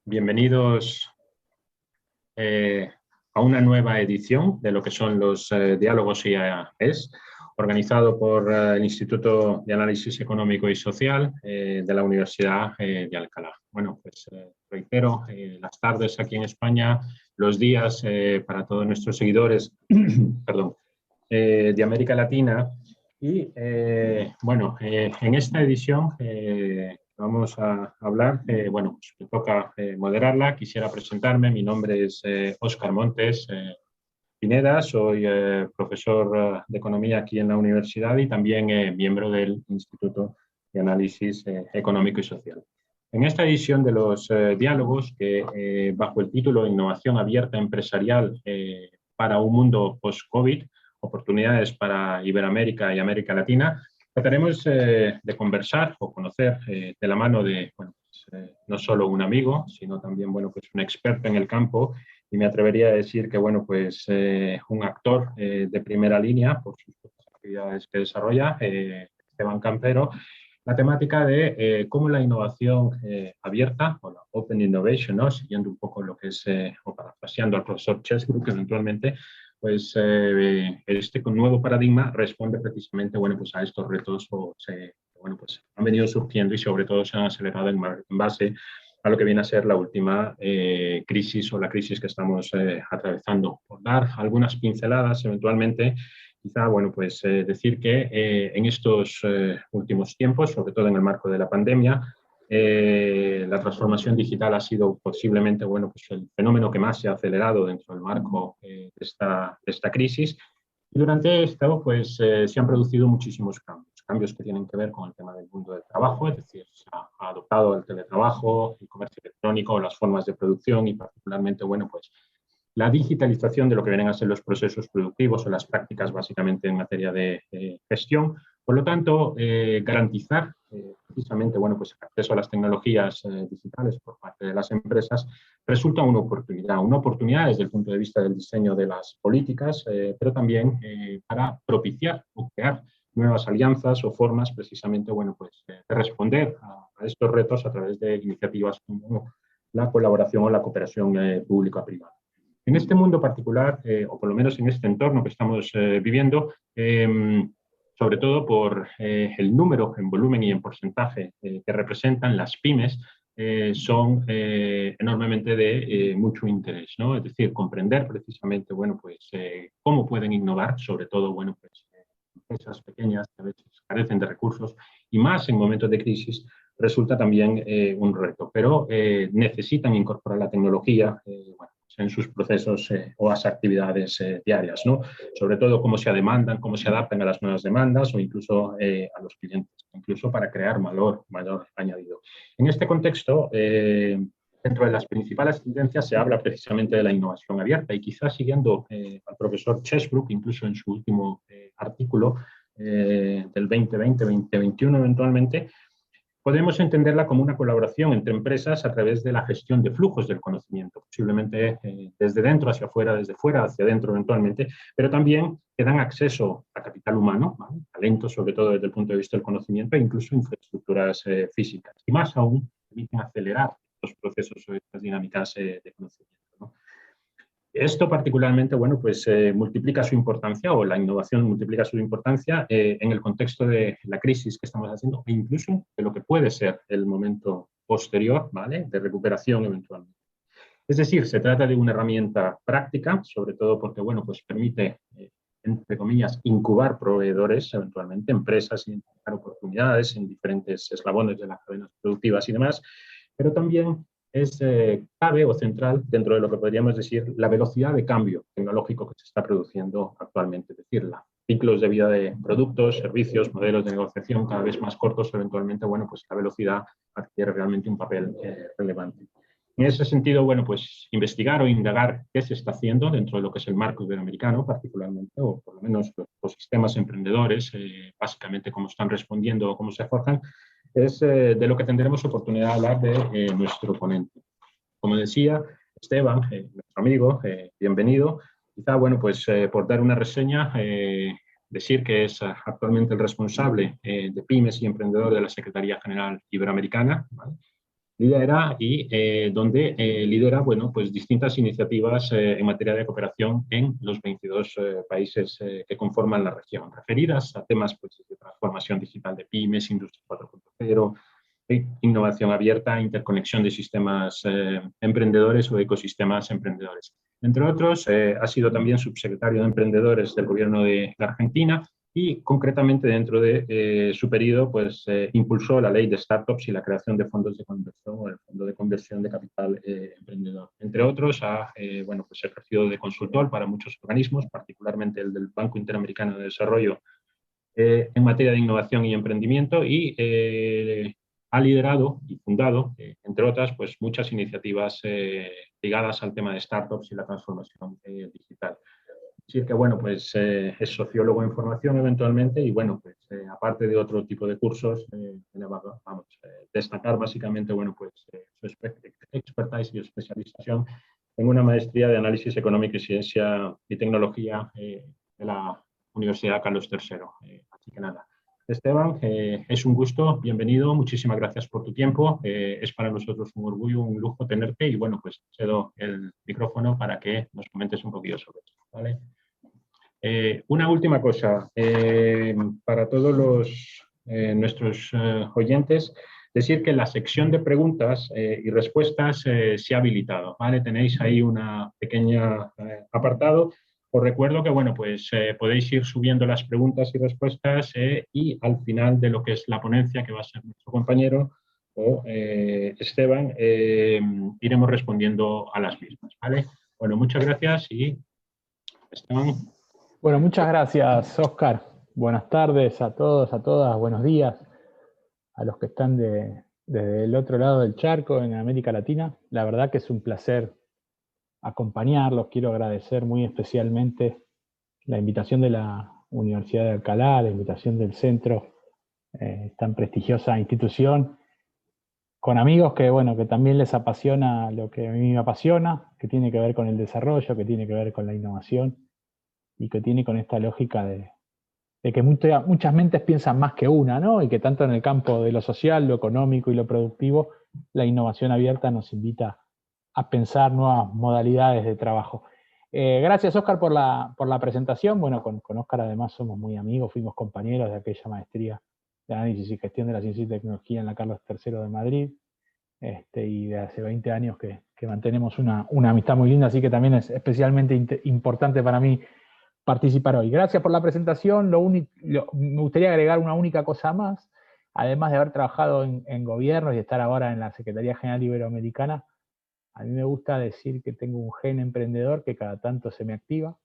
Bienvenidos a una nueva edición de lo que son los diálogos IAES, organizado por el Instituto de Análisis Económico y Social de la Universidad de Alcalá. Bueno, pues reitero, las tardes aquí en España, los días para todos nuestros seguidores perdón, de América Latina. Y bueno, en esta edición vamos a hablar, bueno, pues me toca moderarla. Quisiera presentarme, mi nombre es Óscar Montes Pineda, soy profesor de Economía aquí en la universidad y también miembro del Instituto de Análisis Económico y Social. En esta edición de los diálogos, que bajo el título Innovación Abierta Empresarial para un mundo post-COVID, oportunidades para Iberoamérica y América Latina, trataremos de conversar o conocer de la mano de, bueno, pues, no solo un amigo, sino también, bueno, pues un experto en el campo, y me atrevería a decir que, bueno, pues un actor de primera línea por sus actividades que desarrolla, Esteban Campero, la temática de cómo la innovación abierta, o la Open Innovation, ¿no? Siguiendo un poco lo que es, o parafraseando al profesor Chesbrook eventualmente, pues este nuevo paradigma responde precisamente, bueno, pues a estos retos bueno, pues han venido surgiendo y sobre todo se han acelerado en base a lo que viene a ser la última crisis o la crisis que estamos atravesando. Por dar algunas pinceladas eventualmente, quizá, bueno, pues decir que en estos últimos tiempos, sobre todo en el marco de la pandemia, la transformación digital ha sido posiblemente, bueno, pues el fenómeno que más se ha acelerado dentro del marco de esta crisis. Y durante esto, pues, se han producido muchísimos cambios que tienen que ver con el tema del mundo del trabajo, es decir, se ha adoptado el teletrabajo, el comercio electrónico, las formas de producción y particularmente, bueno, pues la digitalización de lo que vienen a ser los procesos productivos o las prácticas básicamente en materia de gestión. Por lo tanto, garantizar precisamente, bueno, pues el acceso a las tecnologías digitales por parte de las empresas resulta una oportunidad desde el punto de vista del diseño de las políticas, pero también para propiciar o crear nuevas alianzas o formas precisamente, bueno, pues de responder a estos retos a través de iniciativas como la colaboración o la cooperación público-privada. En este mundo particular, o por lo menos en este entorno que estamos viviendo, sobre todo por el número en volumen y en porcentaje que representan las pymes, son enormemente de mucho interés, ¿no? Es decir, comprender precisamente, bueno, pues cómo pueden innovar, sobre todo, bueno, pues empresas pequeñas que a veces carecen de recursos y más en momentos de crisis resulta también un reto, pero necesitan incorporar la tecnología, bueno, en sus procesos o las actividades diarias, ¿no? Sobre todo cómo se demandan, cómo se adaptan a las nuevas demandas o incluso a los clientes, incluso para crear valor añadido. En este contexto, dentro de las principales tendencias se habla precisamente de la innovación abierta y quizás siguiendo al profesor Chesbrook, incluso en su último artículo del 2020-2021 eventualmente, podemos entenderla como una colaboración entre empresas a través de la gestión de flujos del conocimiento, posiblemente desde dentro hacia afuera, desde fuera hacia adentro eventualmente, pero también que dan acceso a capital humano, ¿vale? Talento sobre todo desde el punto de vista del conocimiento e incluso infraestructuras físicas. Y más aún, permiten acelerar los procesos o estas dinámicas de conocimiento, ¿no? Esto particularmente, bueno, pues multiplica su importancia o la innovación multiplica su importancia en el contexto de la crisis que estamos haciendo e incluso de lo que puede ser el momento posterior, ¿vale? De recuperación eventualmente. Es decir, se trata de una herramienta práctica, sobre todo porque, bueno, pues permite, entre comillas, incubar proveedores, eventualmente empresas, identificar oportunidades en diferentes eslabones de las cadenas productivas y demás, pero también es clave o central dentro de lo que podríamos decir la velocidad de cambio tecnológico que se está produciendo actualmente, es decir, los ciclos de vida de productos, servicios, modelos de negociación cada vez más cortos, eventualmente, bueno, pues la velocidad adquiere realmente un papel relevante. En ese sentido, bueno, pues investigar o indagar qué se está haciendo dentro de lo que es el marco iberoamericano, particularmente, o por lo menos los sistemas emprendedores, básicamente cómo están respondiendo o cómo se forjan, es de lo que tendremos oportunidad de hablar de nuestro ponente. Como decía Esteban, nuestro amigo, bienvenido. Quizá, bueno, pues por dar una reseña, decir que es actualmente el responsable de pymes y emprendedor de la Secretaría General Iberoamericana, ¿vale? lidera y donde lidera, bueno, pues distintas iniciativas en materia de cooperación en los 22 países que conforman la región, referidas a temas pues, de transformación digital de pymes, industria 4.0, innovación abierta, interconexión de sistemas emprendedores o ecosistemas emprendedores. Entre otros, ha sido también subsecretario de Emprendedores del Gobierno de Argentina y concretamente dentro de su periodo pues, impulsó la ley de startups y la creación de fondos de conversión o el fondo de conversión de capital emprendedor. Entre otros, ha bueno, pues, ejercido de consultor para muchos organismos, particularmente el del Banco Interamericano de Desarrollo en materia de innovación y emprendimiento y ha liderado y fundado, entre otras, pues muchas iniciativas ligadas al tema de startups y la transformación digital. Decir que, bueno, pues es sociólogo en formación eventualmente y, bueno, pues aparte de otro tipo de cursos, vamos, destacar básicamente, bueno, pues su expertise y especialización en una maestría de análisis económico y ciencia y tecnología de la Universidad Carlos III. Así que nada. Esteban, es un gusto, bienvenido, muchísimas gracias por tu tiempo. Es para nosotros un orgullo, un lujo tenerte y, bueno, pues cedo el micrófono para que nos comentes un poquito sobre esto, ¿vale? Una última cosa, para todos nuestros oyentes, decir que la sección de preguntas y respuestas se ha habilitado, ¿vale? Tenéis ahí una pequeña apartado. Os recuerdo que, bueno, pues podéis ir subiendo las preguntas y respuestas y al final de lo que es la ponencia, que va a ser nuestro compañero o Esteban, iremos respondiendo a las mismas, ¿vale? Bueno, muchas gracias y Esteban. Bueno, muchas gracias, Óscar. Buenas tardes a todos, a todas, buenos días a los que están desde el otro lado del charco en América Latina. La verdad que es un placer acompañarlos. Quiero agradecer muy especialmente la invitación de la Universidad de Alcalá, la invitación del centro, tan prestigiosa institución, con amigos que, bueno, que también les apasiona lo que a mí me apasiona, que tiene que ver con el desarrollo, que tiene que ver con la innovación y que tiene con esta lógica de que muchas mentes piensan más que una, ¿no? Y que tanto en el campo de lo social, lo económico y lo productivo, la innovación abierta nos invita a pensar nuevas modalidades de trabajo. Gracias, Óscar, por la presentación. Bueno, con Óscar además somos muy amigos, fuimos compañeros de aquella maestría de análisis y gestión de la ciencia y tecnología en la Carlos III de Madrid, y de hace 20 años que mantenemos una amistad muy linda, así que también es especialmente importante para mí participar hoy. Gracias por la presentación. Me gustaría agregar una única cosa más. Además de haber trabajado en gobiernos y estar ahora en la Secretaría General Iberoamericana, a mí me gusta decir que tengo un gen emprendedor que cada tanto se me activa.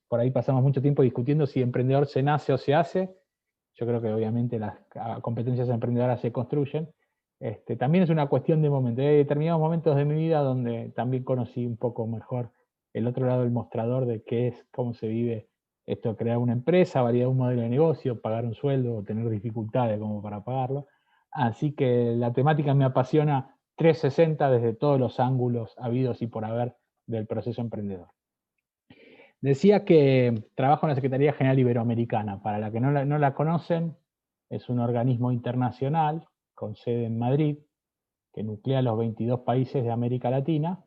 Por ahí pasamos mucho tiempo discutiendo si emprendedor se nace o se hace. Yo creo que obviamente las competencias emprendedoras se construyen. También es una cuestión de momento. Hay determinados momentos de mi vida donde también conocí un poco mejor el otro lado del mostrador de qué es, cómo se vive esto, crear una empresa, validar un modelo de negocio, pagar un sueldo o tener dificultades como para pagarlo. Así que la temática me apasiona 360 desde todos los ángulos habidos y por haber del proceso emprendedor. Decía que trabajo en la Secretaría General Iberoamericana. Para la que no la conocen, es un organismo internacional con sede en Madrid, que nuclea los 22 países de América Latina,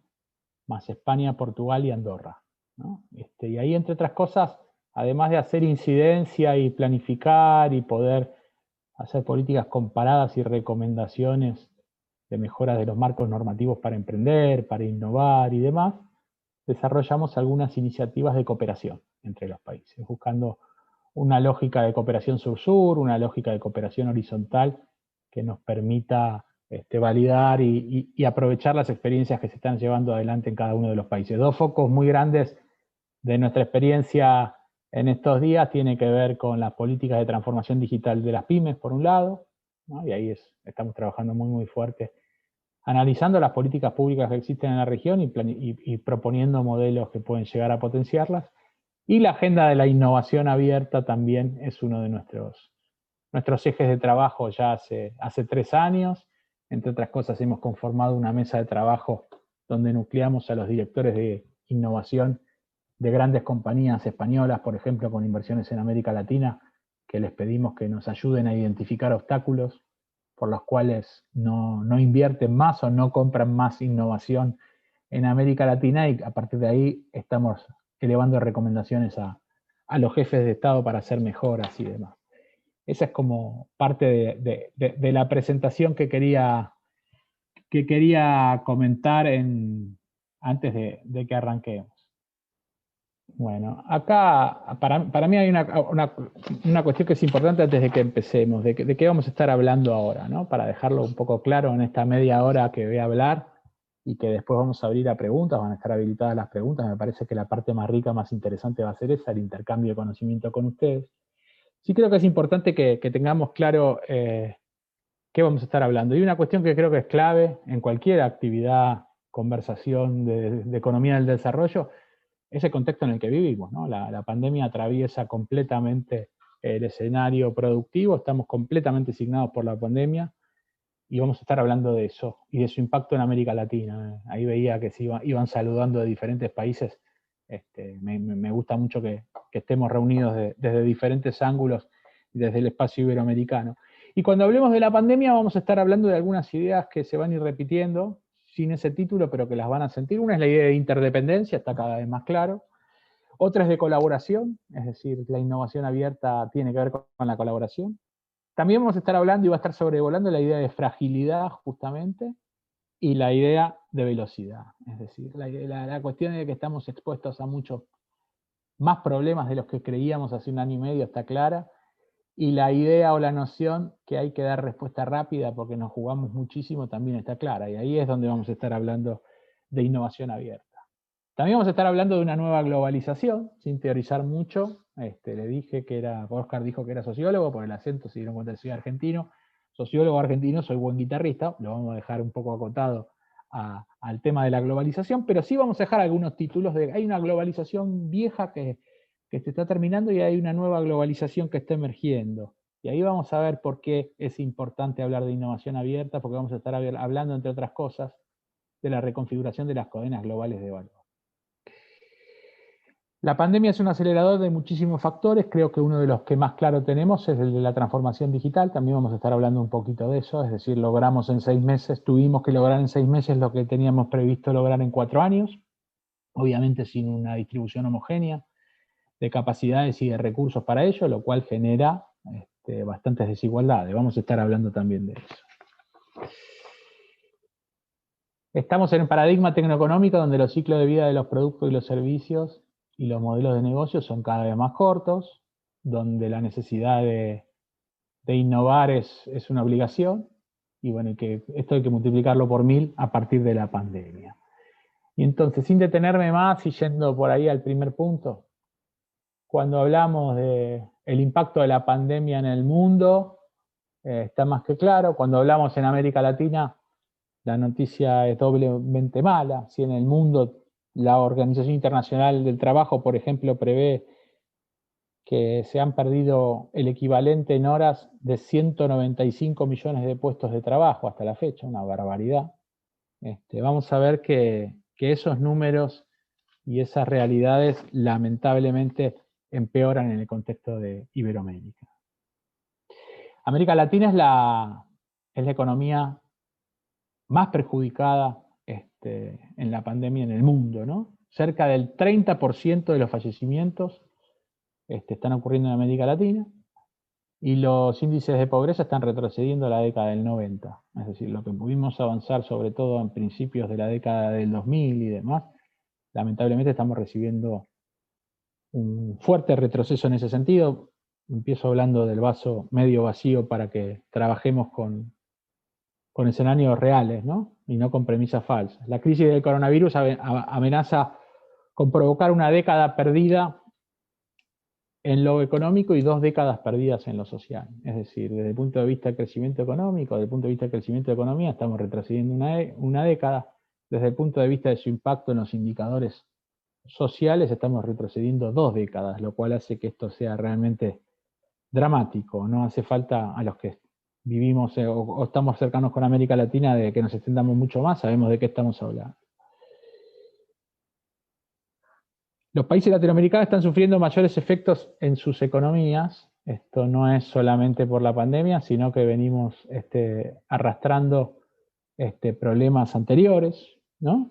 más España, Portugal y Andorra, ¿no? Y ahí, entre otras cosas, además de hacer incidencia y planificar y poder hacer políticas comparadas y recomendaciones de mejoras de los marcos normativos para emprender, para innovar y demás, desarrollamos algunas iniciativas de cooperación entre los países, buscando una lógica de cooperación sur-sur, una lógica de cooperación horizontal que nos permita validar y aprovechar las experiencias que se están llevando adelante en cada uno de los países. Dos focos muy grandes de nuestra experiencia en estos días tienen que ver con las políticas de transformación digital de las pymes, por un lado, ¿no? Y ahí estamos trabajando muy, muy fuerte, analizando las políticas públicas que existen en la región y proponiendo modelos que pueden llegar a potenciarlas. Y la agenda de la innovación abierta también es uno de nuestros ejes de trabajo ya hace 3 años. Entre otras cosas, hemos conformado una mesa de trabajo donde nucleamos a los directores de innovación de grandes compañías españolas, por ejemplo, con inversiones en América Latina, que les pedimos que nos ayuden a identificar obstáculos, por los cuales no invierten más o no compran más innovación en América Latina, y a partir de ahí estamos elevando recomendaciones a los jefes de Estado para hacer mejoras y demás. Esa es como parte de la presentación que quería comentar antes de que arranquemos. Bueno, acá para mí hay una cuestión que es importante antes de que empecemos, de qué vamos a estar hablando ahora, ¿no? Para dejarlo un poco claro en esta media hora que voy a hablar y que después vamos a abrir a preguntas, van a estar habilitadas las preguntas. Me parece que la parte más rica, más interesante va a ser esa, el intercambio de conocimiento con ustedes. Sí creo que es importante que tengamos claro qué vamos a estar hablando. Y una cuestión que creo que es clave en cualquier actividad, conversación de economía del desarrollo, es el contexto en el que vivimos, ¿no? La pandemia atraviesa completamente el escenario productivo, estamos completamente signados por la pandemia y vamos a estar hablando de eso y de su impacto en América Latina. Ahí veía que se iban saludando de diferentes países. Me gusta mucho que estemos reunidos desde diferentes ángulos y desde el espacio iberoamericano. Y cuando hablemos de la pandemia vamos a estar hablando de algunas ideas que se van a ir repitiendo, sin ese título, pero que las van a sentir. Una es la idea de interdependencia, está cada vez más claro. Otra es de colaboración, es decir, la innovación abierta tiene que ver con la colaboración. También vamos a estar hablando y va a estar sobrevolando la idea de fragilidad, justamente, y la idea de velocidad. Es decir, la cuestión de que estamos expuestos a muchos más problemas de los que creíamos hace un año y medio está clara, y la idea o la noción que hay que dar respuesta rápida porque nos jugamos muchísimo también está clara, y ahí es donde vamos a estar hablando de innovación abierta. También vamos a estar hablando de una nueva globalización, sin teorizar mucho. Le dije que Oscar dijo que era sociólogo, por el acento se dieron cuenta que soy argentino. Sociólogo argentino, soy buen guitarrista, lo vamos a dejar un poco acotado al tema de la globalización, pero sí vamos a dejar algunos títulos hay una globalización vieja que se está terminando y hay una nueva globalización que está emergiendo. Y ahí vamos a ver por qué es importante hablar de innovación abierta, porque vamos a estar hablando, entre otras cosas, de la reconfiguración de las cadenas globales de valor. La pandemia es un acelerador de muchísimos factores, creo que uno de los que más claro tenemos es el de la transformación digital, también vamos a estar hablando un poquito de eso, es decir, logramos en 6 meses, tuvimos que lograr en 6 meses lo que teníamos previsto lograr en 4 años, obviamente sin una distribución homogénea de capacidades y de recursos para ello, lo cual genera bastantes desigualdades, vamos a estar hablando también de eso. Estamos en un paradigma tecnoeconómico donde los ciclos de vida de los productos y los servicios y los modelos de negocio son cada vez más cortos, donde la necesidad de innovar es una obligación, y bueno, que esto hay que multiplicarlo por 1000 a partir de la pandemia. Y entonces, sin detenerme más y yendo por ahí al primer punto, cuando hablamos del impacto de la pandemia en el mundo, está más que claro. Cuando hablamos en América Latina, la noticia es doblemente mala. Si en el mundo la Organización Internacional del Trabajo, por ejemplo, prevé que se han perdido el equivalente en horas de 195 millones de puestos de trabajo hasta la fecha, una barbaridad. Vamos a ver que esos números y esas realidades lamentablemente empeoran en el contexto de Iberoamérica. América Latina es la economía más perjudicada en la pandemia en el mundo, ¿no? Cerca del 30% de los fallecimientos están ocurriendo en América Latina, y los índices de pobreza están retrocediendo a la década del 90. Es decir, lo que pudimos avanzar sobre todo en principios de la década del 2000 y demás, lamentablemente estamos recibiendo un fuerte retroceso en ese sentido. Empiezo hablando del vaso medio vacío para que trabajemos con escenarios reales, ¿no? Y no con premisas falsas. La crisis del coronavirus amenaza con provocar una década perdida en lo económico y 2 décadas perdidas en lo social. Es decir, desde el punto de vista del crecimiento económico, desde el punto de vista del crecimiento de economía, estamos retrocediendo una década. Desde el punto de vista de su impacto en los indicadores sociales, estamos retrocediendo 2 décadas, lo cual hace que esto sea realmente dramático. No hace falta a los que vivimos o estamos cercanos con América Latina de que nos extendamos mucho más, sabemos de qué estamos hablando. Los países latinoamericanos están sufriendo mayores efectos en sus economías Esto no es solamente por la pandemia, sino que venimos arrastrando problemas anteriores, ¿no?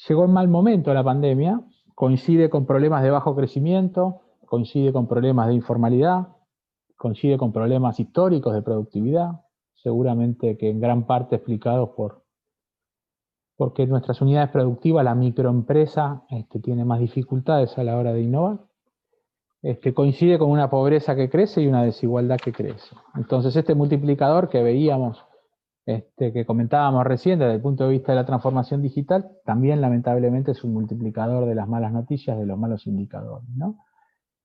Llegó en mal momento la pandemia, coincide con problemas de bajo crecimiento, coincide con problemas de informalidad, coincide con problemas históricos de productividad, seguramente que en gran parte explicados porque nuestras unidades productivas, la microempresa, tiene más dificultades a la hora de innovar. Coincide con una pobreza que crece y una desigualdad que crece. Entonces este multiplicador que veíamos, que comentábamos recién desde el punto de vista de la transformación digital, también lamentablemente es un multiplicador de las malas noticias, de los malos indicadores, ¿no?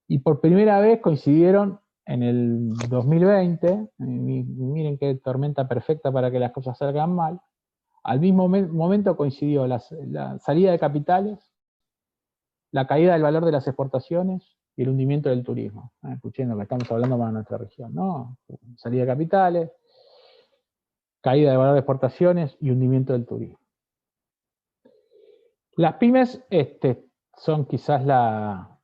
Y por primera vez coincidieron en el 2020, miren qué tormenta perfecta para que las cosas salgan mal, al mismo momento coincidió la salida de capitales, la caída del valor de las exportaciones y el hundimiento del turismo. Escuchen lo que estamos hablando para nuestra región, ¿no? Salida de capitales, caída del valor de exportaciones y hundimiento del turismo. Las pymes son quizás la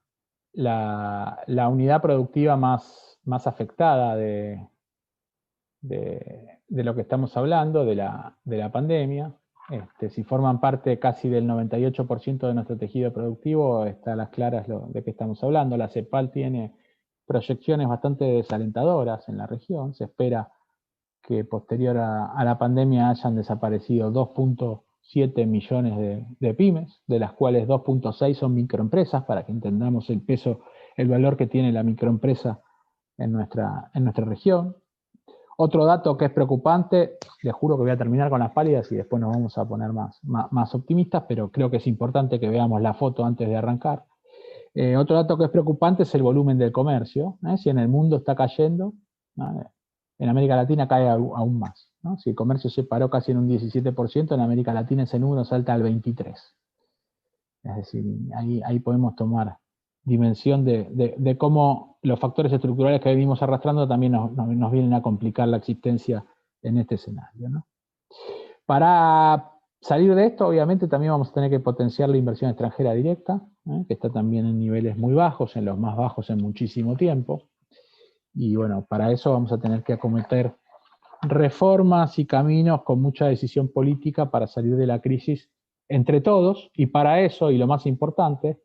unidad productiva más afectada de lo que estamos hablando, de la pandemia. Si forman parte casi del 98% de nuestro tejido productivo, está a las claras de qué estamos hablando. La CEPAL tiene proyecciones bastante desalentadoras en la región. Se espera que posterior a la pandemia hayan desaparecido 2.7 millones de pymes, de las cuales 2.6 son microempresas, para que entendamos el peso, el valor que tiene la microempresa en nuestra región. Otro dato que es preocupante, les juro que voy a terminar con las pálidas y después nos vamos a poner más optimistas, pero creo que es importante que veamos la foto antes de arrancar. Otro dato que es preocupante es el volumen del comercio. Si en el mundo está cayendo, en América Latina cae aún más, ¿no? Si el comercio se paró casi en un 17%, en América Latina ese número salta al 23%. Es decir, ahí podemos tomar dimensión de cómo los factores estructurales que venimos arrastrando también nos vienen a complicar la existencia en este escenario, ¿no? Para salir de esto, obviamente, también vamos a tener que potenciar la inversión extranjera directa, que está también en niveles muy bajos, en los más bajos en muchísimo tiempo. Y bueno, para eso vamos a tener que acometer reformas y caminos con mucha decisión política para salir de la crisis entre todos, y para eso, y lo más importante,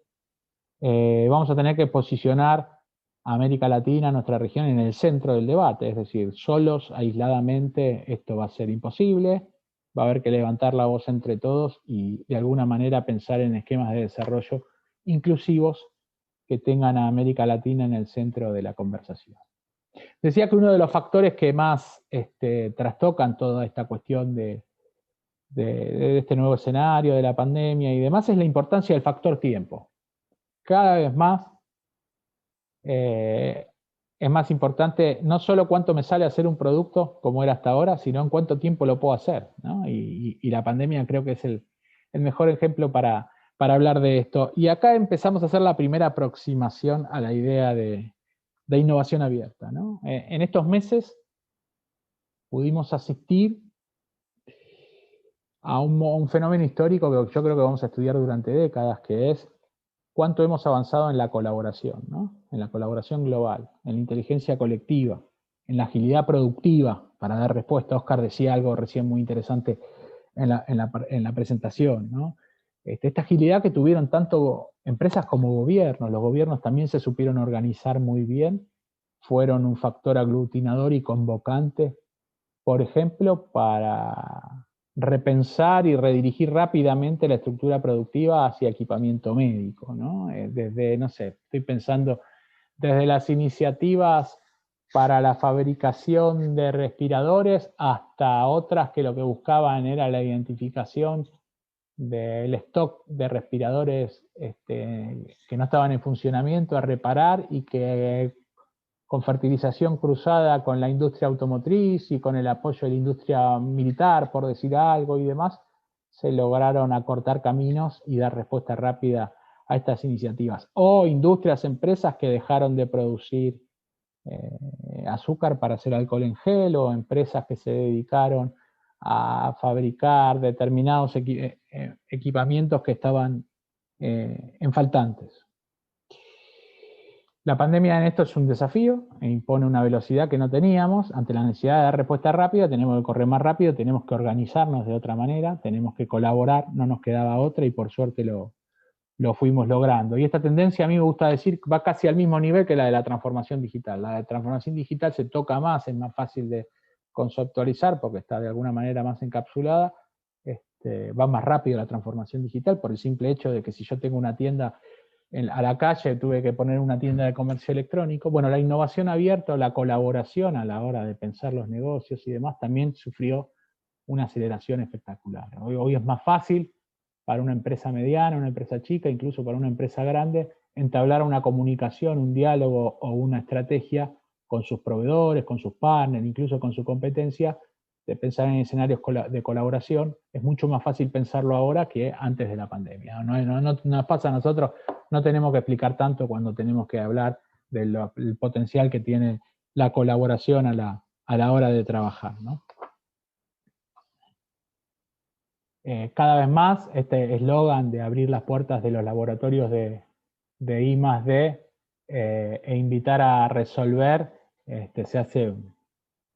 vamos a tener que posicionar a América Latina, nuestra región, en el centro del debate. Es decir, solos, aisladamente, esto va a ser imposible. Va a haber que levantar la voz entre todos y de alguna manera pensar en esquemas de desarrollo inclusivos que tengan a América Latina en el centro de la conversación. Decía que uno de los factores que más trastocan toda esta cuestión de este nuevo escenario, de la pandemia y demás, es la importancia del factor tiempo. Cada vez más es más importante no solo cuánto me sale hacer un producto como era hasta ahora, sino en cuánto tiempo lo puedo hacer, ¿no? Y la pandemia creo que es el mejor ejemplo para hablar de esto. Y acá empezamos a hacer la primera aproximación a la idea de innovación abierta, ¿no? En estos meses pudimos asistir a un fenómeno histórico que yo creo que vamos a estudiar durante décadas, que es cuánto hemos avanzado en la colaboración, ¿no? En la colaboración global, en la inteligencia colectiva, en la agilidad productiva, para dar respuesta. Oscar decía algo recién muy interesante en la presentación, ¿no? Esta agilidad que tuvieron tanto empresas como gobiernos. Los gobiernos también se supieron organizar muy bien, fueron un factor aglutinador y convocante, por ejemplo, para repensar y redirigir rápidamente la estructura productiva hacia equipamiento médico, ¿no? Desde, no sé, estoy pensando desde las iniciativas para la fabricación de respiradores hasta otras que lo que buscaban era la identificación del stock de respiradores que no estaban en funcionamiento a reparar y que con fertilización cruzada con la industria automotriz y con el apoyo de la industria militar, por decir algo y demás, se lograron acortar caminos y dar respuesta rápida a estas iniciativas. O industrias, empresas que dejaron de producir azúcar para hacer alcohol en gel, o empresas que se dedicaron a fabricar determinados equipamientos que estaban en faltantes. La pandemia en esto es un desafío, e impone una velocidad que no teníamos. Ante la necesidad de dar respuesta rápida, tenemos que correr más rápido, tenemos que organizarnos de otra manera, tenemos que colaborar, no nos quedaba otra y por suerte lo fuimos logrando. Y esta tendencia, a mí me gusta decir, va casi al mismo nivel que la de la transformación digital. La de transformación digital se toca más, es más fácil de conceptualizar porque está de alguna manera más encapsulada. Va más rápido la transformación digital por el simple hecho de que si yo tengo una tienda a la calle, tuve que poner una tienda de comercio electrónico. Bueno, la innovación abierta, la colaboración a la hora de pensar los negocios y demás, también sufrió una aceleración espectacular. Hoy es más fácil para una empresa mediana, una empresa chica, incluso para una empresa grande, entablar una comunicación, un diálogo o una estrategia con sus proveedores, con sus partners, incluso con su competencia, de pensar en escenarios de colaboración. Es mucho más fácil pensarlo ahora que antes de la pandemia. No nos pasa a nosotros, no tenemos que explicar tanto cuando tenemos que hablar del potencial que tiene la colaboración a la hora de trabajar, ¿no? Cada vez más este eslogan de abrir las puertas de los laboratorios de I+D e invitar a resolver se hace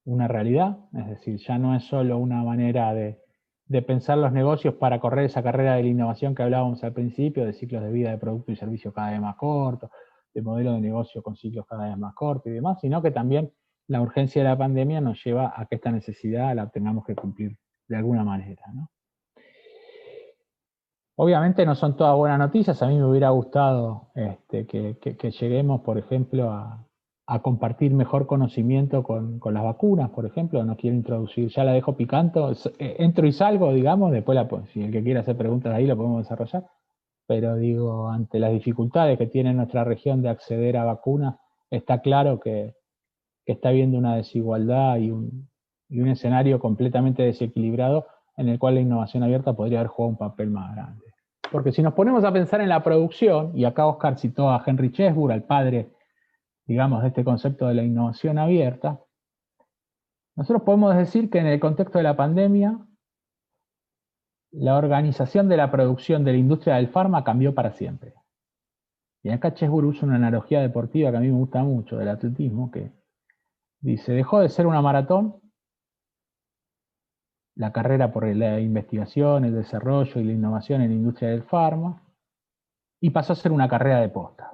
una realidad, es decir, ya no es solo una manera de pensar los negocios para correr esa carrera de la innovación que hablábamos al principio, de ciclos de vida de producto y servicio cada vez más cortos, de modelo de negocio con ciclos cada vez más cortos y demás, sino que también la urgencia de la pandemia nos lleva a que esta necesidad la tengamos que cumplir de alguna manera, ¿no? Obviamente no son todas buenas noticias, a mí me hubiera gustado que lleguemos, por ejemplo, a compartir mejor conocimiento con las vacunas, por ejemplo. No quiero introducir, ya la dejo picando, entro y salgo, digamos, después si el que quiera hacer preguntas ahí lo podemos desarrollar, pero digo, ante las dificultades que tiene nuestra región de acceder a vacunas, está claro que está habiendo una desigualdad y un escenario completamente desequilibrado en el cual la innovación abierta podría haber jugado un papel más grande. Porque si nos ponemos a pensar en la producción, y acá Oscar citó a Henry Chesbrough, al padre, digamos, de este concepto de la innovación abierta, nosotros podemos decir que en el contexto de la pandemia, la organización de la producción de la industria del farma cambió para siempre. Y acá Chesbrough usa una analogía deportiva que a mí me gusta mucho, del atletismo, que dice, dejó de ser una maratón, la carrera por la investigación, el desarrollo y la innovación en la industria del farma, y pasó a ser una carrera de postas.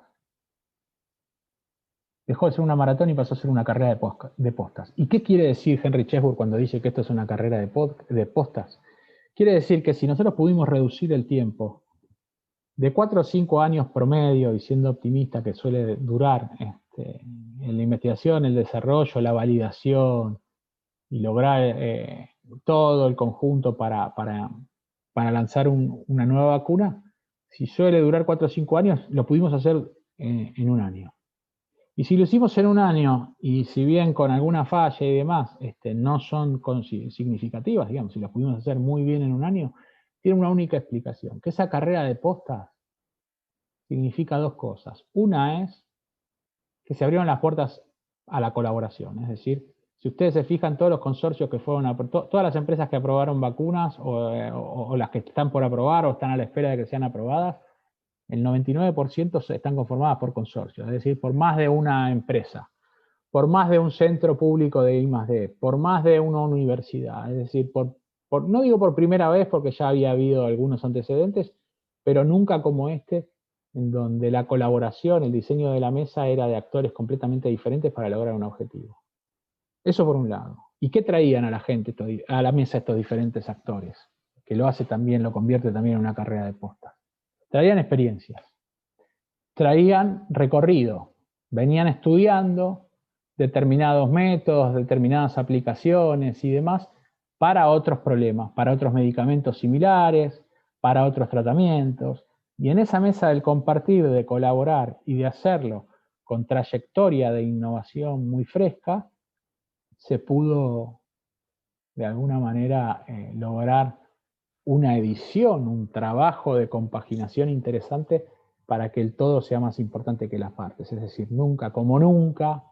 Dejó de ser una maratón y pasó a ser una carrera de postas. ¿Y qué quiere decir Henry Chesbrough cuando dice que esto es una carrera de postas? Quiere decir que si nosotros pudimos reducir el tiempo de 4 o 5 años promedio, y siendo optimista que suele durar en la investigación, el desarrollo, la validación, y lograr todo el conjunto para lanzar una nueva vacuna, si suele durar 4 o 5 años, lo pudimos hacer en un año. Y si lo hicimos en un año, y si bien con alguna falla y demás, no son significativas, digamos, si lo pudimos hacer muy bien en un año, tiene una única explicación, que esa carrera de postas significa dos cosas. Una es que se abrieron las puertas a la colaboración, es decir, si ustedes se fijan, todos los consorcios que fueron, todas las empresas que aprobaron vacunas o las que están por aprobar o están a la espera de que sean aprobadas, el 99% están conformadas por consorcios, es decir, por más de una empresa, por más de un centro público de I+D, por más de una universidad, es decir, no digo por primera vez porque ya había habido algunos antecedentes, pero nunca como este, en donde la colaboración, el diseño de la mesa era de actores completamente diferentes para lograr un objetivo. Eso por un lado. ¿Y qué traían a la gente, a la mesa estos diferentes actores? Que lo hace también, lo convierte también en una carrera de postas. Traían experiencias, traían recorrido, venían estudiando determinados métodos, determinadas aplicaciones y demás para otros problemas, para otros medicamentos similares, para otros tratamientos. Y en esa mesa del compartir, de colaborar y de hacerlo con trayectoria de innovación muy fresca, se pudo de alguna manera lograr una edición, un trabajo de compaginación interesante para que el todo sea más importante que las partes. Es decir, nunca, como nunca,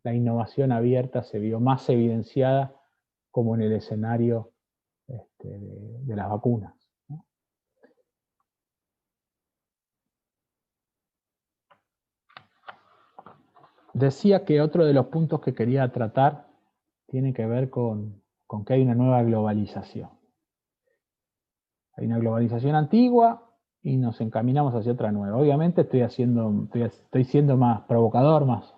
la innovación abierta se vio más evidenciada como en el escenario de las vacunas, ¿no? decía que otro de los puntos que quería tratar tiene que ver con que hay una nueva globalización. Hay una globalización antigua y nos encaminamos hacia otra nueva. Obviamente estoy siendo más provocador, más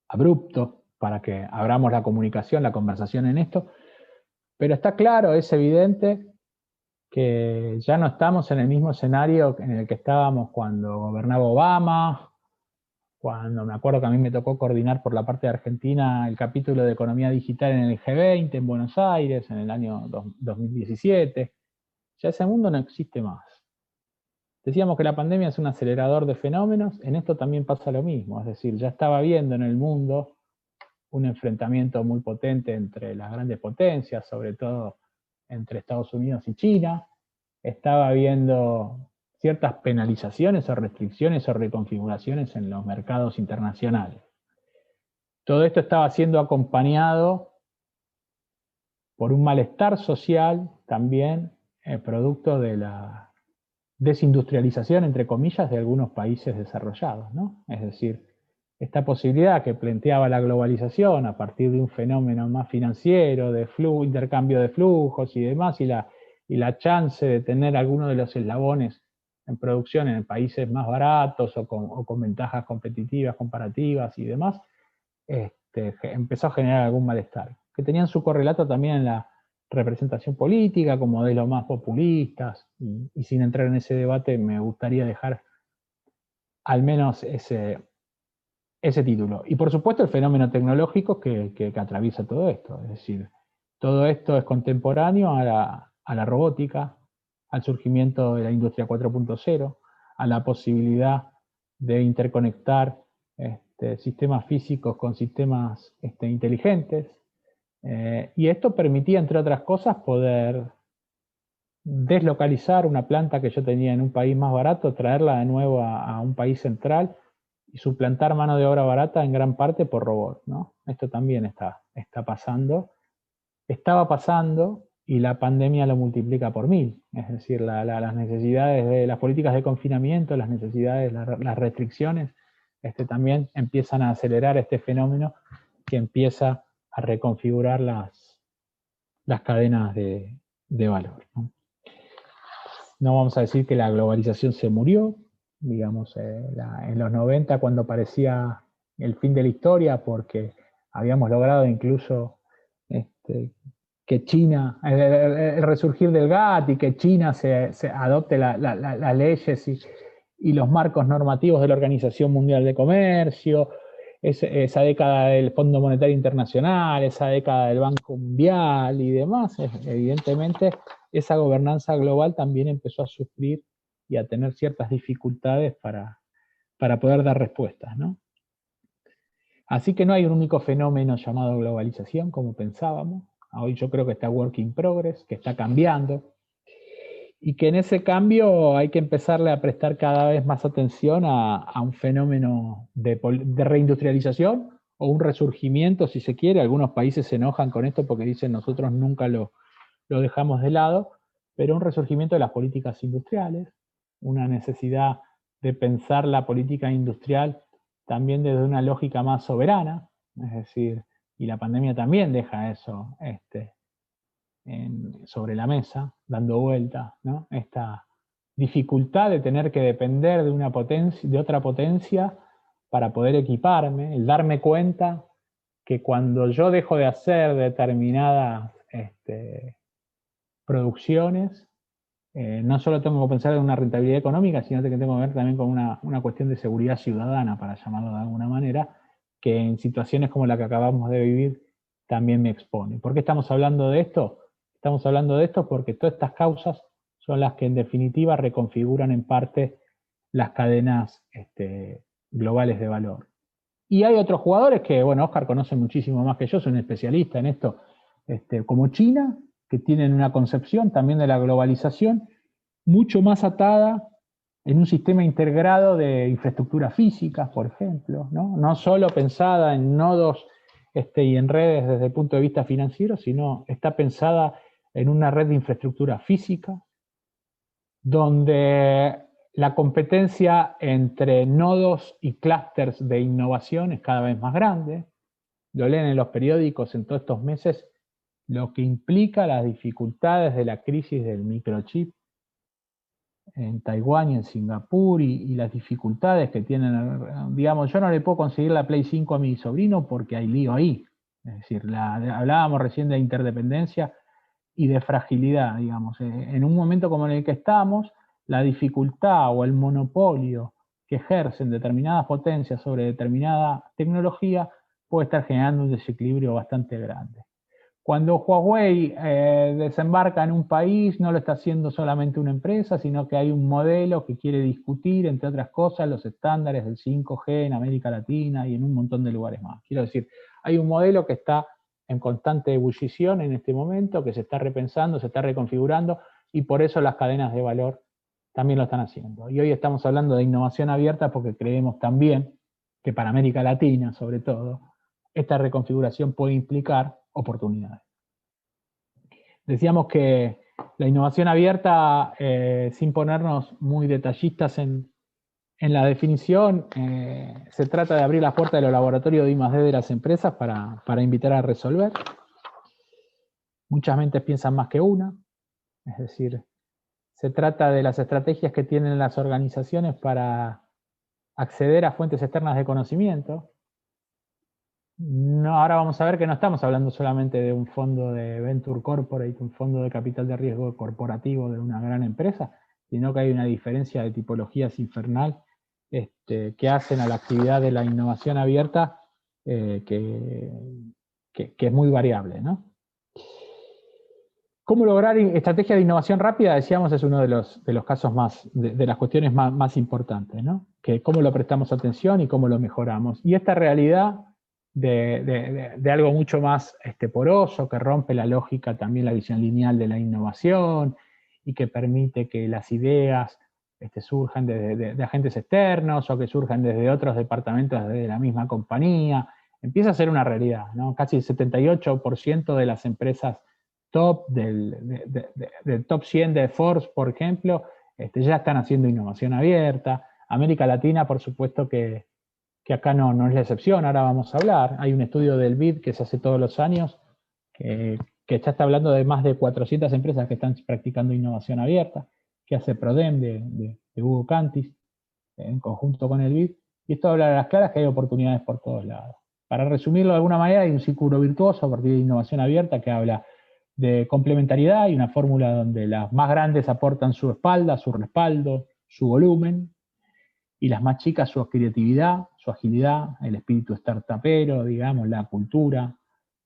abrupto, para que abramos la comunicación, la conversación en esto, pero está claro, es evidente que ya no estamos en el mismo escenario en el que estábamos cuando gobernaba Obama, cuando me acuerdo que a mí me tocó coordinar por la parte de Argentina el capítulo de economía digital en el G20 en Buenos Aires en el año 2017. Ya ese mundo no existe más. Decíamos que la pandemia es un acelerador de fenómenos, en esto también pasa lo mismo, es decir, ya estaba habiendo en el mundo un enfrentamiento muy potente entre las grandes potencias, sobre todo entre Estados Unidos y China, estaba habiendo ciertas penalizaciones o restricciones o reconfiguraciones en los mercados internacionales. Todo esto estaba siendo acompañado por un malestar social también, producto de la desindustrialización, entre comillas, de algunos países desarrollados, ¿no? Es decir, esta posibilidad que planteaba la globalización a partir de un fenómeno más financiero, de intercambio de flujos y demás, y la chance de tener algunos de los eslabones en producción en países más baratos o con ventajas competitivas, comparativas y demás, empezó a generar algún malestar, que tenían su correlato también en la representación política, con modelos más populistas, y sin entrar en ese debate me gustaría dejar al menos ese título. Y por supuesto el fenómeno tecnológico que atraviesa todo esto, es decir, todo esto es contemporáneo a la robótica, al surgimiento de la industria 4.0, a la posibilidad de interconectar sistemas físicos con sistemas inteligentes, y esto permitía, entre otras cosas, poder deslocalizar una planta que yo tenía en un país más barato, traerla de nuevo a un país central y suplantar mano de obra barata en gran parte por robots, ¿no? Esto también está pasando. Estaba pasando y la pandemia lo multiplica por 1000. Es decir, las necesidades de las políticas de confinamiento, las necesidades, las restricciones, también empiezan a acelerar este fenómeno que empieza a reconfigurar las cadenas de valor, ¿no? No vamos a decir que la globalización se murió, digamos, en los 90 cuando parecía el fin de la historia, porque habíamos logrado incluso que China, el resurgir del GATT y que China se adopte las leyes y los marcos normativos de la Organización Mundial de Comercio, esa década del Fondo Monetario Internacional, esa década del Banco Mundial y demás, evidentemente esa gobernanza global también empezó a sufrir y a tener ciertas dificultades para poder dar respuestas, ¿no? Así que no hay un único fenómeno llamado globalización como pensábamos. Hoy yo creo que está work in progress, que está cambiando, y que en ese cambio hay que empezarle a prestar cada vez más atención a un fenómeno de reindustrialización o un resurgimiento, si se quiere. Algunos países se enojan con esto porque dicen nosotros nunca lo dejamos de lado, pero un resurgimiento de las políticas industriales, una necesidad de pensar la política industrial también desde una lógica más soberana, es decir, y la pandemia también deja eso sobre la mesa, dando vuelta, ¿no? Esta dificultad de tener que depender de otra potencia para poder equiparme, el darme cuenta que cuando yo dejo de hacer determinadas producciones, no solo tengo que pensar en una rentabilidad económica, sino que tengo que ver también con una cuestión de seguridad ciudadana, para llamarlo de alguna manera, que en situaciones como la que acabamos de vivir también me expone. ¿Por qué estamos hablando de esto? Estamos hablando de esto porque todas estas causas son las que en definitiva reconfiguran en parte las cadenas globales de valor. Y hay otros jugadores que, bueno, Oscar conoce muchísimo más que yo, soy un especialista en esto, como China, que tienen una concepción también de la globalización mucho más atada en un sistema integrado de infraestructuras físicas, por ejemplo, ¿no? No solo pensada en nodos y en redes desde el punto de vista financiero, sino está pensada en una red de infraestructura física, donde La competencia entre nodos y clústeres de innovación es cada vez más grande. Lo leen en los periódicos en todos estos meses, lo que implica las dificultades de la crisis del microchip en Taiwán y en Singapur, y las dificultades que tienen, digamos, yo no le puedo conseguir la Play 5 a mi sobrino porque hay lío ahí. Es decir, hablábamos recién de interdependencia y de fragilidad, digamos. En un momento como en el que estamos, la dificultad o el monopolio que ejercen determinadas potencias sobre determinada tecnología puede estar generando un desequilibrio bastante grande. Cuando Huawei desembarca en un país, no lo está haciendo solamente una empresa, sino que hay un modelo que quiere discutir, entre otras cosas, los estándares del 5G en América Latina y en un montón de lugares más. Quiero decir, hay un modelo que está en constante ebullición en este momento, que se está repensando, se está reconfigurando, y por eso las cadenas de valor también lo están haciendo. Y hoy estamos hablando de innovación abierta porque creemos también que para América Latina, sobre todo, esta reconfiguración puede implicar oportunidades. Decíamos que la innovación abierta, sin ponernos muy detallistas en la definición, se trata de abrir las puertas de los laboratorios de I+D de las empresas para invitar a resolver. Muchas mentes piensan más que una, es decir, se trata de las estrategias que tienen las organizaciones para acceder a fuentes externas de conocimiento. No, ahora vamos a ver que no estamos hablando solamente de un fondo de Venture Corporate, un fondo de capital de riesgo corporativo de una gran empresa, sino que hay una diferencia de tipologías infernal que hacen a la actividad de la innovación abierta que es muy variable, ¿no? ¿Cómo lograr estrategias de innovación rápida? Decíamos, es uno de los casos más, de las cuestiones más importantes, ¿no? Que cómo lo prestamos atención y cómo lo mejoramos. Y esta realidad de algo mucho más poroso, que rompe la lógica, también la visión lineal de la innovación, y que permite que las ideas surjan de agentes externos o que surjan desde otros departamentos de la misma compañía. Empieza a ser una realidad, ¿no? Casi el 78% de las empresas top del top 100 de Forbes, por ejemplo, ya están haciendo innovación abierta. América Latina, por supuesto que acá no es la excepción, ahora vamos a hablar. Hay un estudio del BID que se hace todos los años, que ya está hablando de más de 400 empresas que están practicando innovación abierta, que hace Prodem de Hugo Cantis, en conjunto con el BID, y esto habla de las claras que hay oportunidades por todos lados. Para resumirlo de alguna manera, hay un círculo virtuoso a partir de innovación abierta que habla de complementariedad y una fórmula donde las más grandes aportan su espalda, su respaldo, su volumen, y las más chicas su creatividad, su agilidad, el espíritu startupero, digamos, la cultura.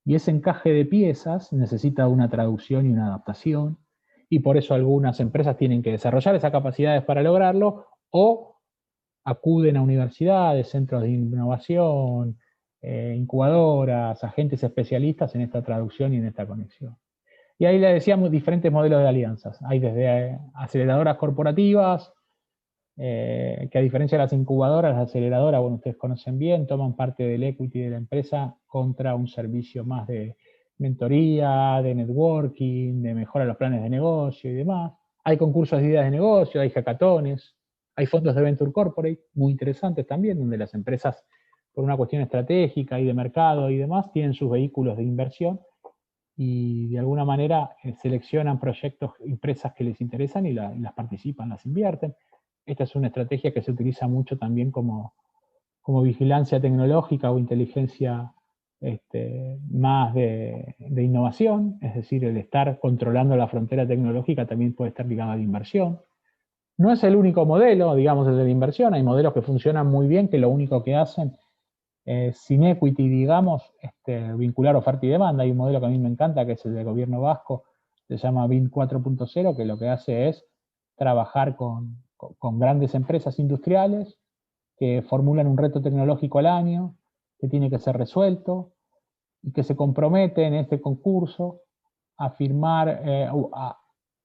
Y ese encaje de piezas necesita una traducción y una adaptación, y por eso algunas empresas tienen que desarrollar esas capacidades para lograrlo, o acuden a universidades, centros de innovación, incubadoras, agentes especialistas en esta traducción y en esta conexión. Y ahí le decíamos diferentes modelos de alianzas. Hay desde aceleradoras corporativas, que a diferencia de las incubadoras, las aceleradoras, bueno, ustedes conocen bien, toman parte del equity de la empresa contra un servicio más de mentoría, de networking, de mejora de los planes de negocio y demás. Hay concursos de ideas de negocio, hay hackatones, hay fondos de Venture Corporate, muy interesantes también, donde las empresas, por una cuestión estratégica y de mercado y demás, tienen sus vehículos de inversión y de alguna manera seleccionan proyectos, empresas que les interesan y las participan, las invierten. Esta es una estrategia que se utiliza mucho también como vigilancia tecnológica o inteligencia más de innovación, es decir, el estar controlando la frontera tecnológica también puede estar ligado a la inversión. No es el único modelo, digamos, el de la inversión, hay modelos que funcionan muy bien, que lo único que hacen sin equity, digamos, vincular oferta y demanda. Hay un modelo que a mí me encanta, que es el del gobierno vasco, se llama BIN 4.0, que lo que hace es trabajar con grandes empresas industriales que formulan un reto tecnológico al año, que tiene que ser resuelto, y que se comprometen en este concurso a firmar,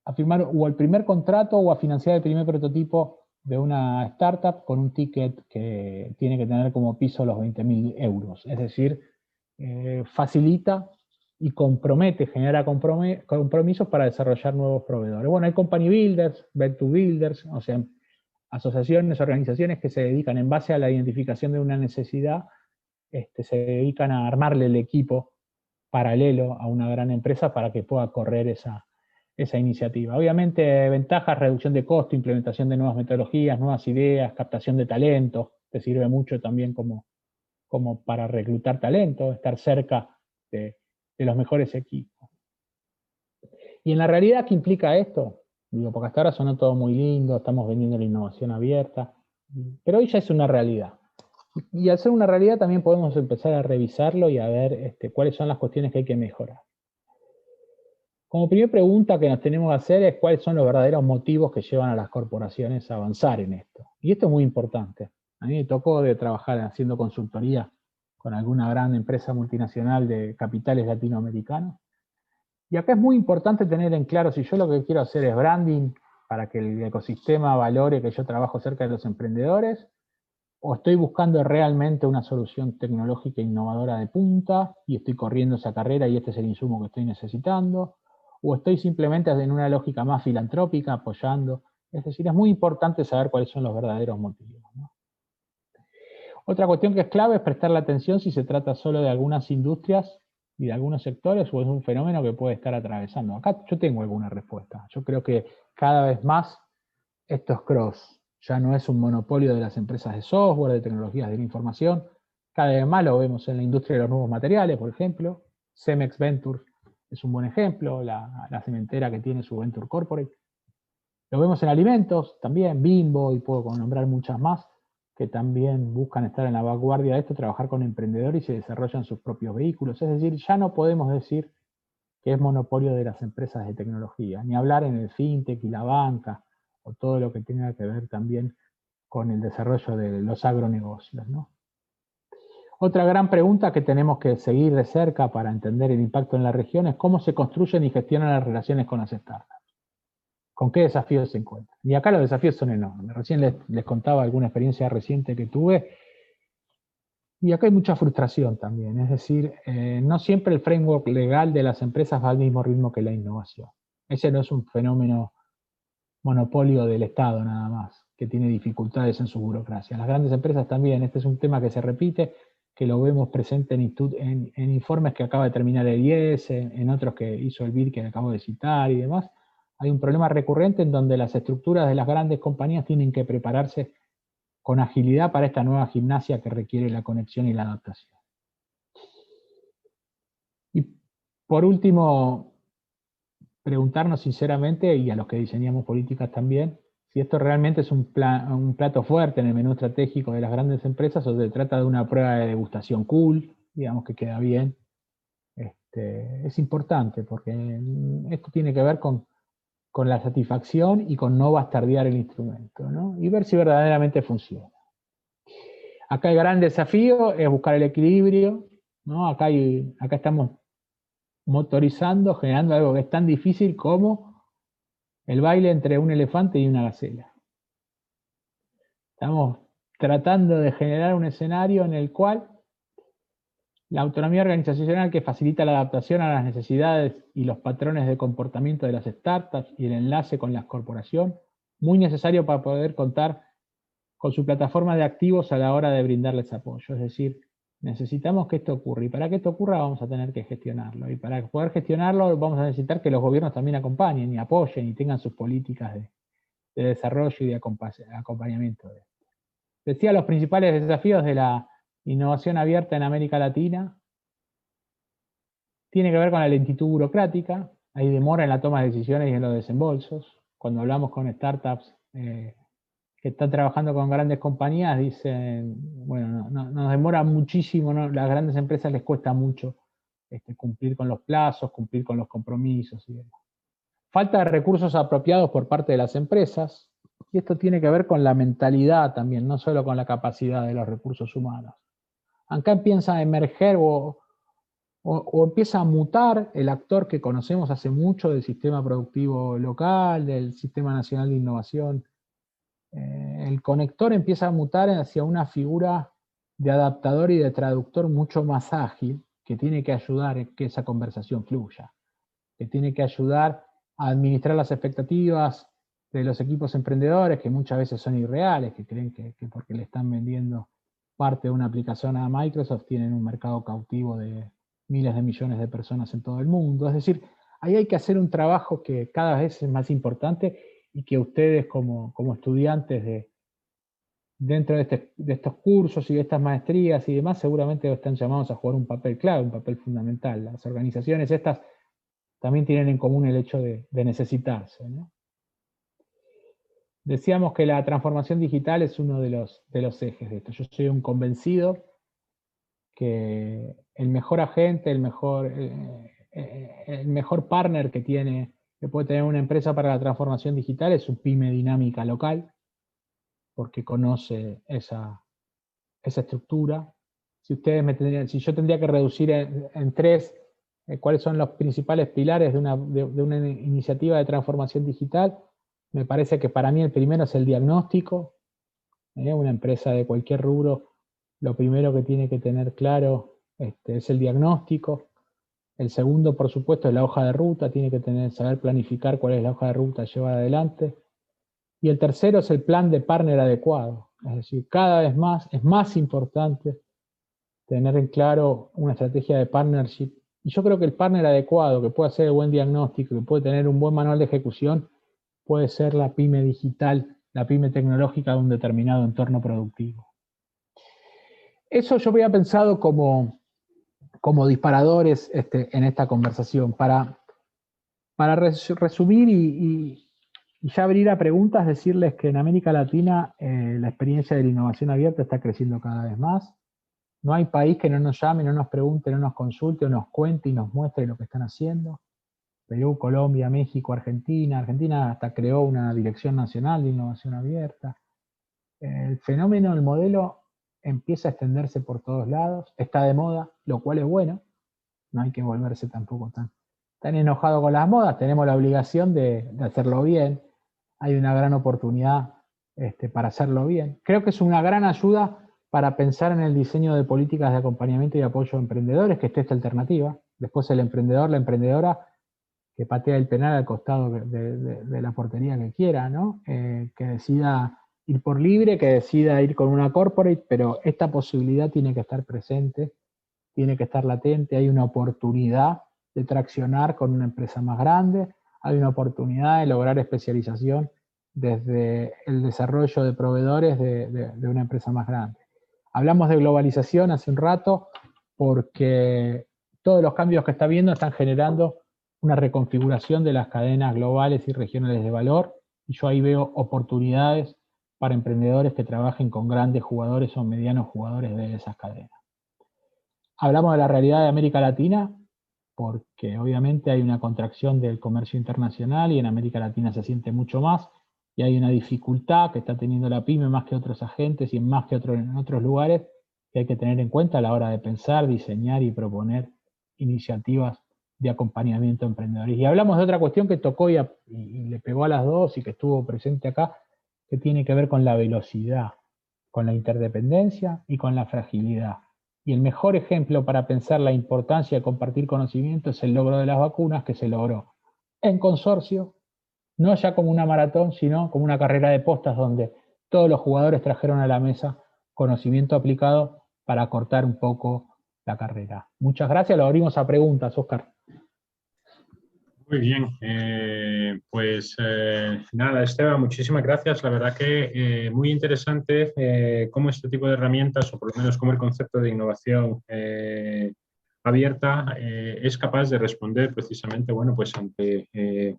a firmar o el primer contrato o a financiar el primer prototipo de una startup con un ticket que tiene que tener como piso los 20.000 euros. Es decir, facilita y compromete, genera compromisos para desarrollar nuevos proveedores. Bueno, hay company builders, back to builders, o sea, asociaciones, organizaciones que se dedican en base a la identificación de una necesidad, se dedican a armarle el equipo paralelo a una gran empresa para que pueda correr esa iniciativa. Obviamente, ventajas, reducción de costo, implementación de nuevas metodologías, nuevas ideas, captación de talento, te sirve mucho también como para reclutar talento, estar cerca de los mejores equipos. Y en la realidad, ¿qué implica esto? Digo, porque hasta ahora sonó todo muy lindo, estamos vendiendo la innovación abierta, pero hoy ya es una realidad. Y al ser una realidad también podemos empezar a revisarlo y a ver cuáles son las cuestiones que hay que mejorar. Como primera pregunta que nos tenemos que hacer es cuáles son los verdaderos motivos que llevan a las corporaciones a avanzar en esto. Y esto es muy importante. A mí me tocó de trabajar haciendo consultoría con alguna gran empresa multinacional de capitales latinoamericanos. Y acá es muy importante tener en claro si yo lo que quiero hacer es branding para que el ecosistema valore que yo trabajo cerca de los emprendedores, o estoy buscando realmente una solución tecnológica innovadora de punta y estoy corriendo esa carrera y este es el insumo que estoy necesitando, o estoy simplemente en una lógica más filantrópica apoyando. Es decir, es muy importante saber cuáles son los verdaderos motivos, ¿no? Otra cuestión que es clave es prestarle atención si se trata solo de algunas industrias y de algunos sectores o es un fenómeno que puede estar atravesando. Acá yo tengo alguna respuesta. Yo creo que cada vez más esto es cross. Ya no es un monopolio de las empresas de software, de tecnologías de la información. Cada vez más lo vemos en la industria de los nuevos materiales, por ejemplo. Cemex Ventures es un buen ejemplo, la cementera que tiene su Venture Corporate. Lo vemos en alimentos también, Bimbo, y puedo nombrar muchas más, que también buscan estar en la vanguardia de esto, trabajar con emprendedores y se desarrollan sus propios vehículos. Es decir, ya no podemos decir que es monopolio de las empresas de tecnología, ni hablar en el fintech y la banca, o todo lo que tenga que ver también con el desarrollo de los agronegocios, ¿no? Otra gran pregunta que tenemos que seguir de cerca para entender el impacto en la región es cómo se construyen y gestionan las relaciones con las startups. ¿Con qué desafíos se encuentran? Y acá los desafíos son enormes. Recién les contaba alguna experiencia reciente que tuve, y acá hay mucha frustración también. Es decir, no siempre el framework legal de las empresas va al mismo ritmo que la innovación. Ese no es un fenómeno monopolio del Estado nada más, que tiene dificultades en su burocracia. Las grandes empresas también, este es un tema que se repite, que lo vemos presente en informes que acaba de terminar el IES, en otros que hizo el BID que acabo de citar y demás. Hay un problema recurrente en donde las estructuras de las grandes compañías tienen que prepararse con agilidad para esta nueva gimnasia que requiere la conexión y la adaptación. Y por último, preguntarnos sinceramente, y a los que diseñamos políticas también, si esto realmente es un plato fuerte en el menú estratégico de las grandes empresas o se trata de una prueba de degustación cool, digamos que queda bien. Es importante porque esto tiene que ver con la satisfacción y con no bastardear el instrumento, ¿no? Y ver si verdaderamente funciona. Acá el gran desafío es buscar el equilibrio, ¿no? Acá estamos motorizando, generando algo que es tan difícil como el baile entre un elefante y una gacela. Estamos tratando de generar un escenario en el cual la autonomía organizacional que facilita la adaptación a las necesidades y los patrones de comportamiento de las startups y el enlace con la corporación, muy necesario para poder contar con su plataforma de activos a la hora de brindarles apoyo. Es decir, necesitamos que esto ocurra, y para que esto ocurra vamos a tener que gestionarlo, y para poder gestionarlo vamos a necesitar que los gobiernos también acompañen y apoyen y tengan sus políticas de desarrollo y de acompañamiento. Decía los principales desafíos de la innovación abierta en América Latina. Tiene que ver con la lentitud burocrática, hay demora en la toma de decisiones y en los desembolsos. Cuando hablamos con startups que están trabajando con grandes compañías, dicen, bueno, nos demora muchísimo, ¿no? Las grandes empresas les cuesta mucho cumplir con los plazos, cumplir con los compromisos y demás. Falta de recursos apropiados por parte de las empresas, y esto tiene que ver con la mentalidad también, no solo con la capacidad de los recursos humanos. Acá empieza a emerger o empieza a mutar el actor que conocemos hace mucho del sistema productivo local, del Sistema Nacional de Innovación. El conector empieza a mutar hacia una figura de adaptador y de traductor mucho más ágil, que tiene que ayudar a que esa conversación fluya, que tiene que ayudar a administrar las expectativas de los equipos emprendedores, que muchas veces son irreales, que creen que porque le están vendiendo parte de una aplicación a Microsoft tienen un mercado cautivo de miles de millones de personas en todo el mundo. Es decir, ahí hay que hacer un trabajo que cada vez es más importante y que ustedes como estudiantes dentro de estos cursos y de estas maestrías y demás, seguramente están llamados a jugar un papel clave, un papel fundamental. Las organizaciones estas también tienen en común el hecho de necesitarse, ¿no? Decíamos que la transformación digital es uno de los ejes de esto. Yo soy un convencido que el mejor agente, el mejor partner que puede tener una empresa para la transformación digital es su pyme dinámica local, porque conoce esa estructura. Si yo tendría que reducir en tres cuáles son los principales pilares de una iniciativa de transformación digital, me parece que para mí el primero es el diagnóstico. Una empresa de cualquier rubro, lo primero que tiene que tener claro es el diagnóstico. El segundo, por supuesto, es la hoja de ruta, tiene que saber planificar cuál es la hoja de ruta a llevar adelante. Y el tercero es el plan de partner adecuado. Es decir, cada vez más es más importante tener en claro una estrategia de partnership. Y yo creo que el partner adecuado, que puede hacer el buen diagnóstico, que puede tener un buen manual de ejecución, puede ser la pyme digital, la pyme tecnológica de un determinado entorno productivo. Eso yo había pensado como disparadores en esta conversación. Para resumir y ya abrir a preguntas, decirles que en América Latina la experiencia de la innovación abierta está creciendo cada vez más. No hay país que no nos llame, no nos pregunte, no nos consulte, o nos cuente y nos muestre lo que están haciendo. Perú, Colombia, México, Argentina. Argentina hasta creó una Dirección Nacional de Innovación Abierta. El fenómeno, el modelo empieza a extenderse por todos lados, está de moda, lo cual es bueno, no hay que volverse tampoco tan enojado con las modas, tenemos la obligación de hacerlo bien, hay una gran oportunidad para hacerlo bien. Creo que es una gran ayuda para pensar en el diseño de políticas de acompañamiento y apoyo a emprendedores, que esté esta alternativa. Después el emprendedor, la emprendedora, que patea el penal al costado de la portería que quiera, ¿no? Que decida ir por libre, que decida ir con una corporate, pero esta posibilidad tiene que estar presente, tiene que estar latente, hay una oportunidad de traccionar con una empresa más grande, hay una oportunidad de lograr especialización desde el desarrollo de proveedores de una empresa más grande. Hablamos de globalización hace un rato porque todos los cambios que está viendo están generando una reconfiguración de las cadenas globales y regionales de valor, y yo ahí veo oportunidades para emprendedores que trabajen con grandes jugadores o medianos jugadores de esas cadenas. Hablamos de la realidad de América Latina, porque obviamente hay una contracción del comercio internacional y en América Latina se siente mucho más, y hay una dificultad que está teniendo la pyme más que otros agentes y más que en otros lugares, que hay que tener en cuenta a la hora de pensar, diseñar y proponer iniciativas de acompañamiento a emprendedores. Y hablamos de otra cuestión que tocó y le pegó a las dos y que estuvo presente acá, que tiene que ver con la velocidad, con la interdependencia y con la fragilidad. Y el mejor ejemplo para pensar la importancia de compartir conocimiento es el logro de las vacunas, que se logró en consorcio, no ya como una maratón, sino como una carrera de postas donde todos los jugadores trajeron a la mesa conocimiento aplicado para acortar un poco la carrera. Muchas gracias, lo abrimos a preguntas, Óscar. Muy bien, nada, Esteban, muchísimas gracias. La verdad que muy interesante cómo este tipo de herramientas, o por lo menos cómo el concepto de innovación abierta es capaz de responder precisamente, bueno, pues ante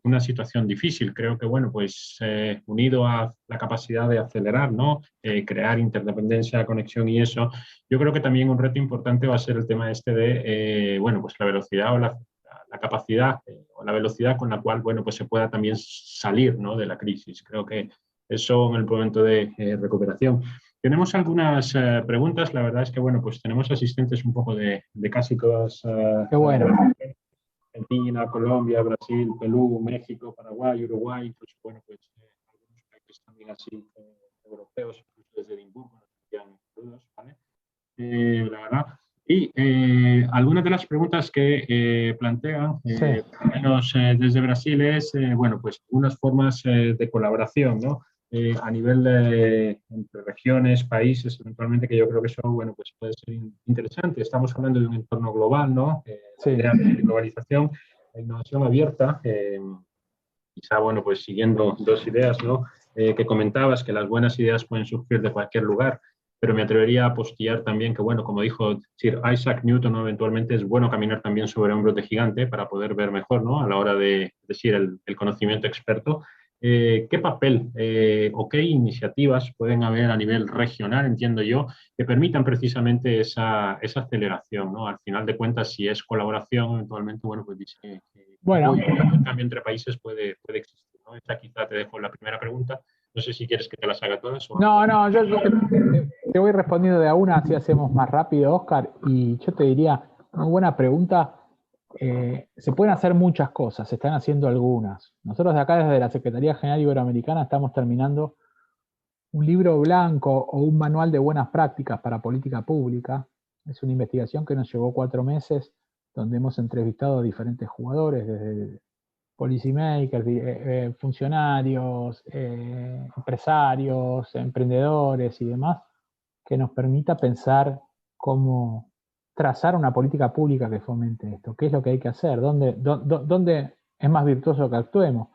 una situación difícil. Creo que, bueno, pues unido a la capacidad de acelerar, ¿no? Crear interdependencia, conexión y eso, yo creo que también un reto importante va a ser el tema este de, bueno, pues la velocidad o la capacidad o la velocidad con la cual, bueno, pues se pueda también salir, ¿no? De la crisis. Creo que eso en el momento de recuperación. Tenemos algunas preguntas. La verdad es que, bueno, pues tenemos asistentes un poco de casi todas. Qué bueno. Argentina, Colombia, Brasil, Perú, México, Paraguay, Uruguay, pues bueno, pues algunos países también así europeos, incluso desde Edimburgo, nos envían saludos, ¿vale? La verdad. Y algunas de las preguntas que plantean, Sí. al menos desde Brasil, es, bueno, pues unas formas de colaboración, ¿no? A nivel de entre regiones, países, eventualmente, que yo creo que eso, bueno, pues puede ser interesante. Estamos hablando de un entorno global, ¿no? La Sí. idea de globalización, la innovación abierta, quizá, bueno, pues siguiendo dos ideas, ¿no? Que comentabas, que las buenas ideas pueden surgir de cualquier lugar, pero me atrevería a apostillar también que, bueno, como dijo Sir Isaac Newton, ¿no? Eventualmente es bueno caminar también sobre hombros de gigante para poder ver mejor, ¿no? A la hora de decir el conocimiento experto. ¿Qué papel o qué iniciativas pueden haber a nivel regional, entiendo yo, que permitan precisamente esa aceleración, ¿no? Al final de cuentas, si es colaboración, eventualmente, bueno, pues dice que Bueno, apoyo, en cambio entre países puede existir, ¿no? Esta quizá te dejo la primera pregunta. No sé si quieres que te las haga todas o... no, yo te voy respondiendo de a una, así hacemos más rápido, Oscar, y yo te diría, una buena pregunta, se pueden hacer muchas cosas, se están haciendo algunas. Nosotros de acá desde la Secretaría General Iberoamericana estamos terminando un libro blanco o un manual de buenas prácticas para política pública. Es una investigación que nos llevó 4 meses, donde hemos entrevistado a diferentes jugadores, desde policymakers, funcionarios, empresarios, emprendedores y demás, que nos permita pensar cómo trazar una política pública que fomente esto. ¿Qué es lo que hay que hacer? ¿Dónde es más virtuoso que actuemos?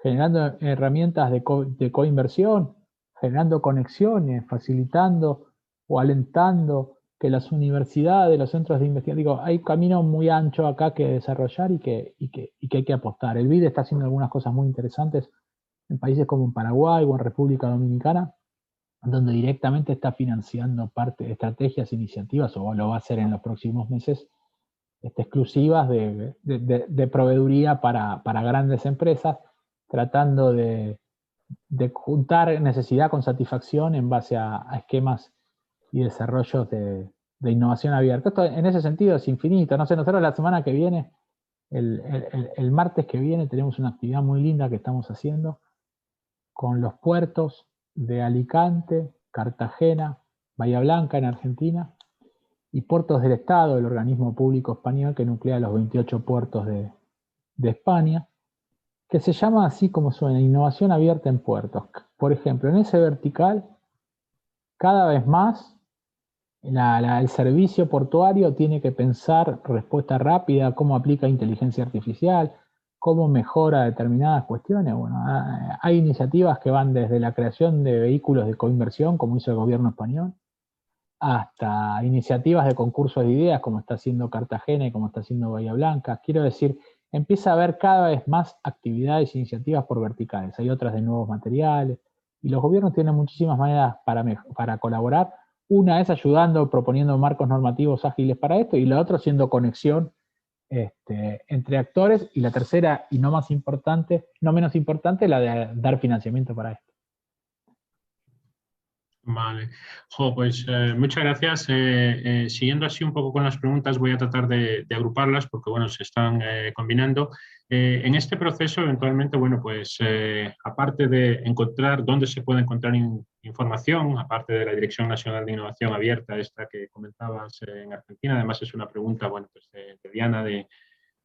Generando herramientas de coinversión, generando conexiones, facilitando o alentando que las universidades, los centros de investigación, digo, hay camino muy ancho acá que desarrollar y que hay que apostar. El BID está haciendo algunas cosas muy interesantes en países como en Paraguay o en República Dominicana, donde directamente está financiando parte de estrategias, iniciativas, o lo va a hacer en los próximos meses, exclusivas de proveeduría para grandes empresas, tratando de juntar necesidad con satisfacción en base a esquemas y desarrollos de innovación abierta. Esto en ese sentido es infinito. No sé, nosotros la semana que viene, el martes que viene, tenemos una actividad muy linda que estamos haciendo con los puertos de Alicante, Cartagena, Bahía Blanca en Argentina, y Puertos del Estado, el organismo público español que nuclea los 28 puertos de España, que se llama así como suena, innovación abierta en puertos. Por ejemplo, en ese vertical, cada vez más el servicio portuario tiene que pensar respuesta rápida, cómo aplica inteligencia artificial, cómo mejora determinadas cuestiones. Bueno, hay iniciativas que van desde la creación de vehículos de coinversión, como hizo el gobierno español, hasta iniciativas de concursos de ideas, como está haciendo Cartagena y como está haciendo Bahía Blanca. Quiero decir, empieza a haber cada vez más actividades e iniciativas por verticales. Hay otras de nuevos materiales, y los gobiernos tienen muchísimas maneras para colaborar. Una es ayudando, proponiendo marcos normativos ágiles para esto, y la otra haciendo conexión entre actores, y la tercera, y no menos importante, la de dar financiamiento para esto. Vale. Pues muchas gracias. Siguiendo así un poco con las preguntas, voy a tratar de agruparlas porque, bueno, se están combinando. En este proceso, eventualmente, bueno, pues aparte de encontrar dónde se puede encontrar información, aparte de la Dirección Nacional de Innovación Abierta, esta que comentabas en Argentina, además es una pregunta, bueno, pues de Diana de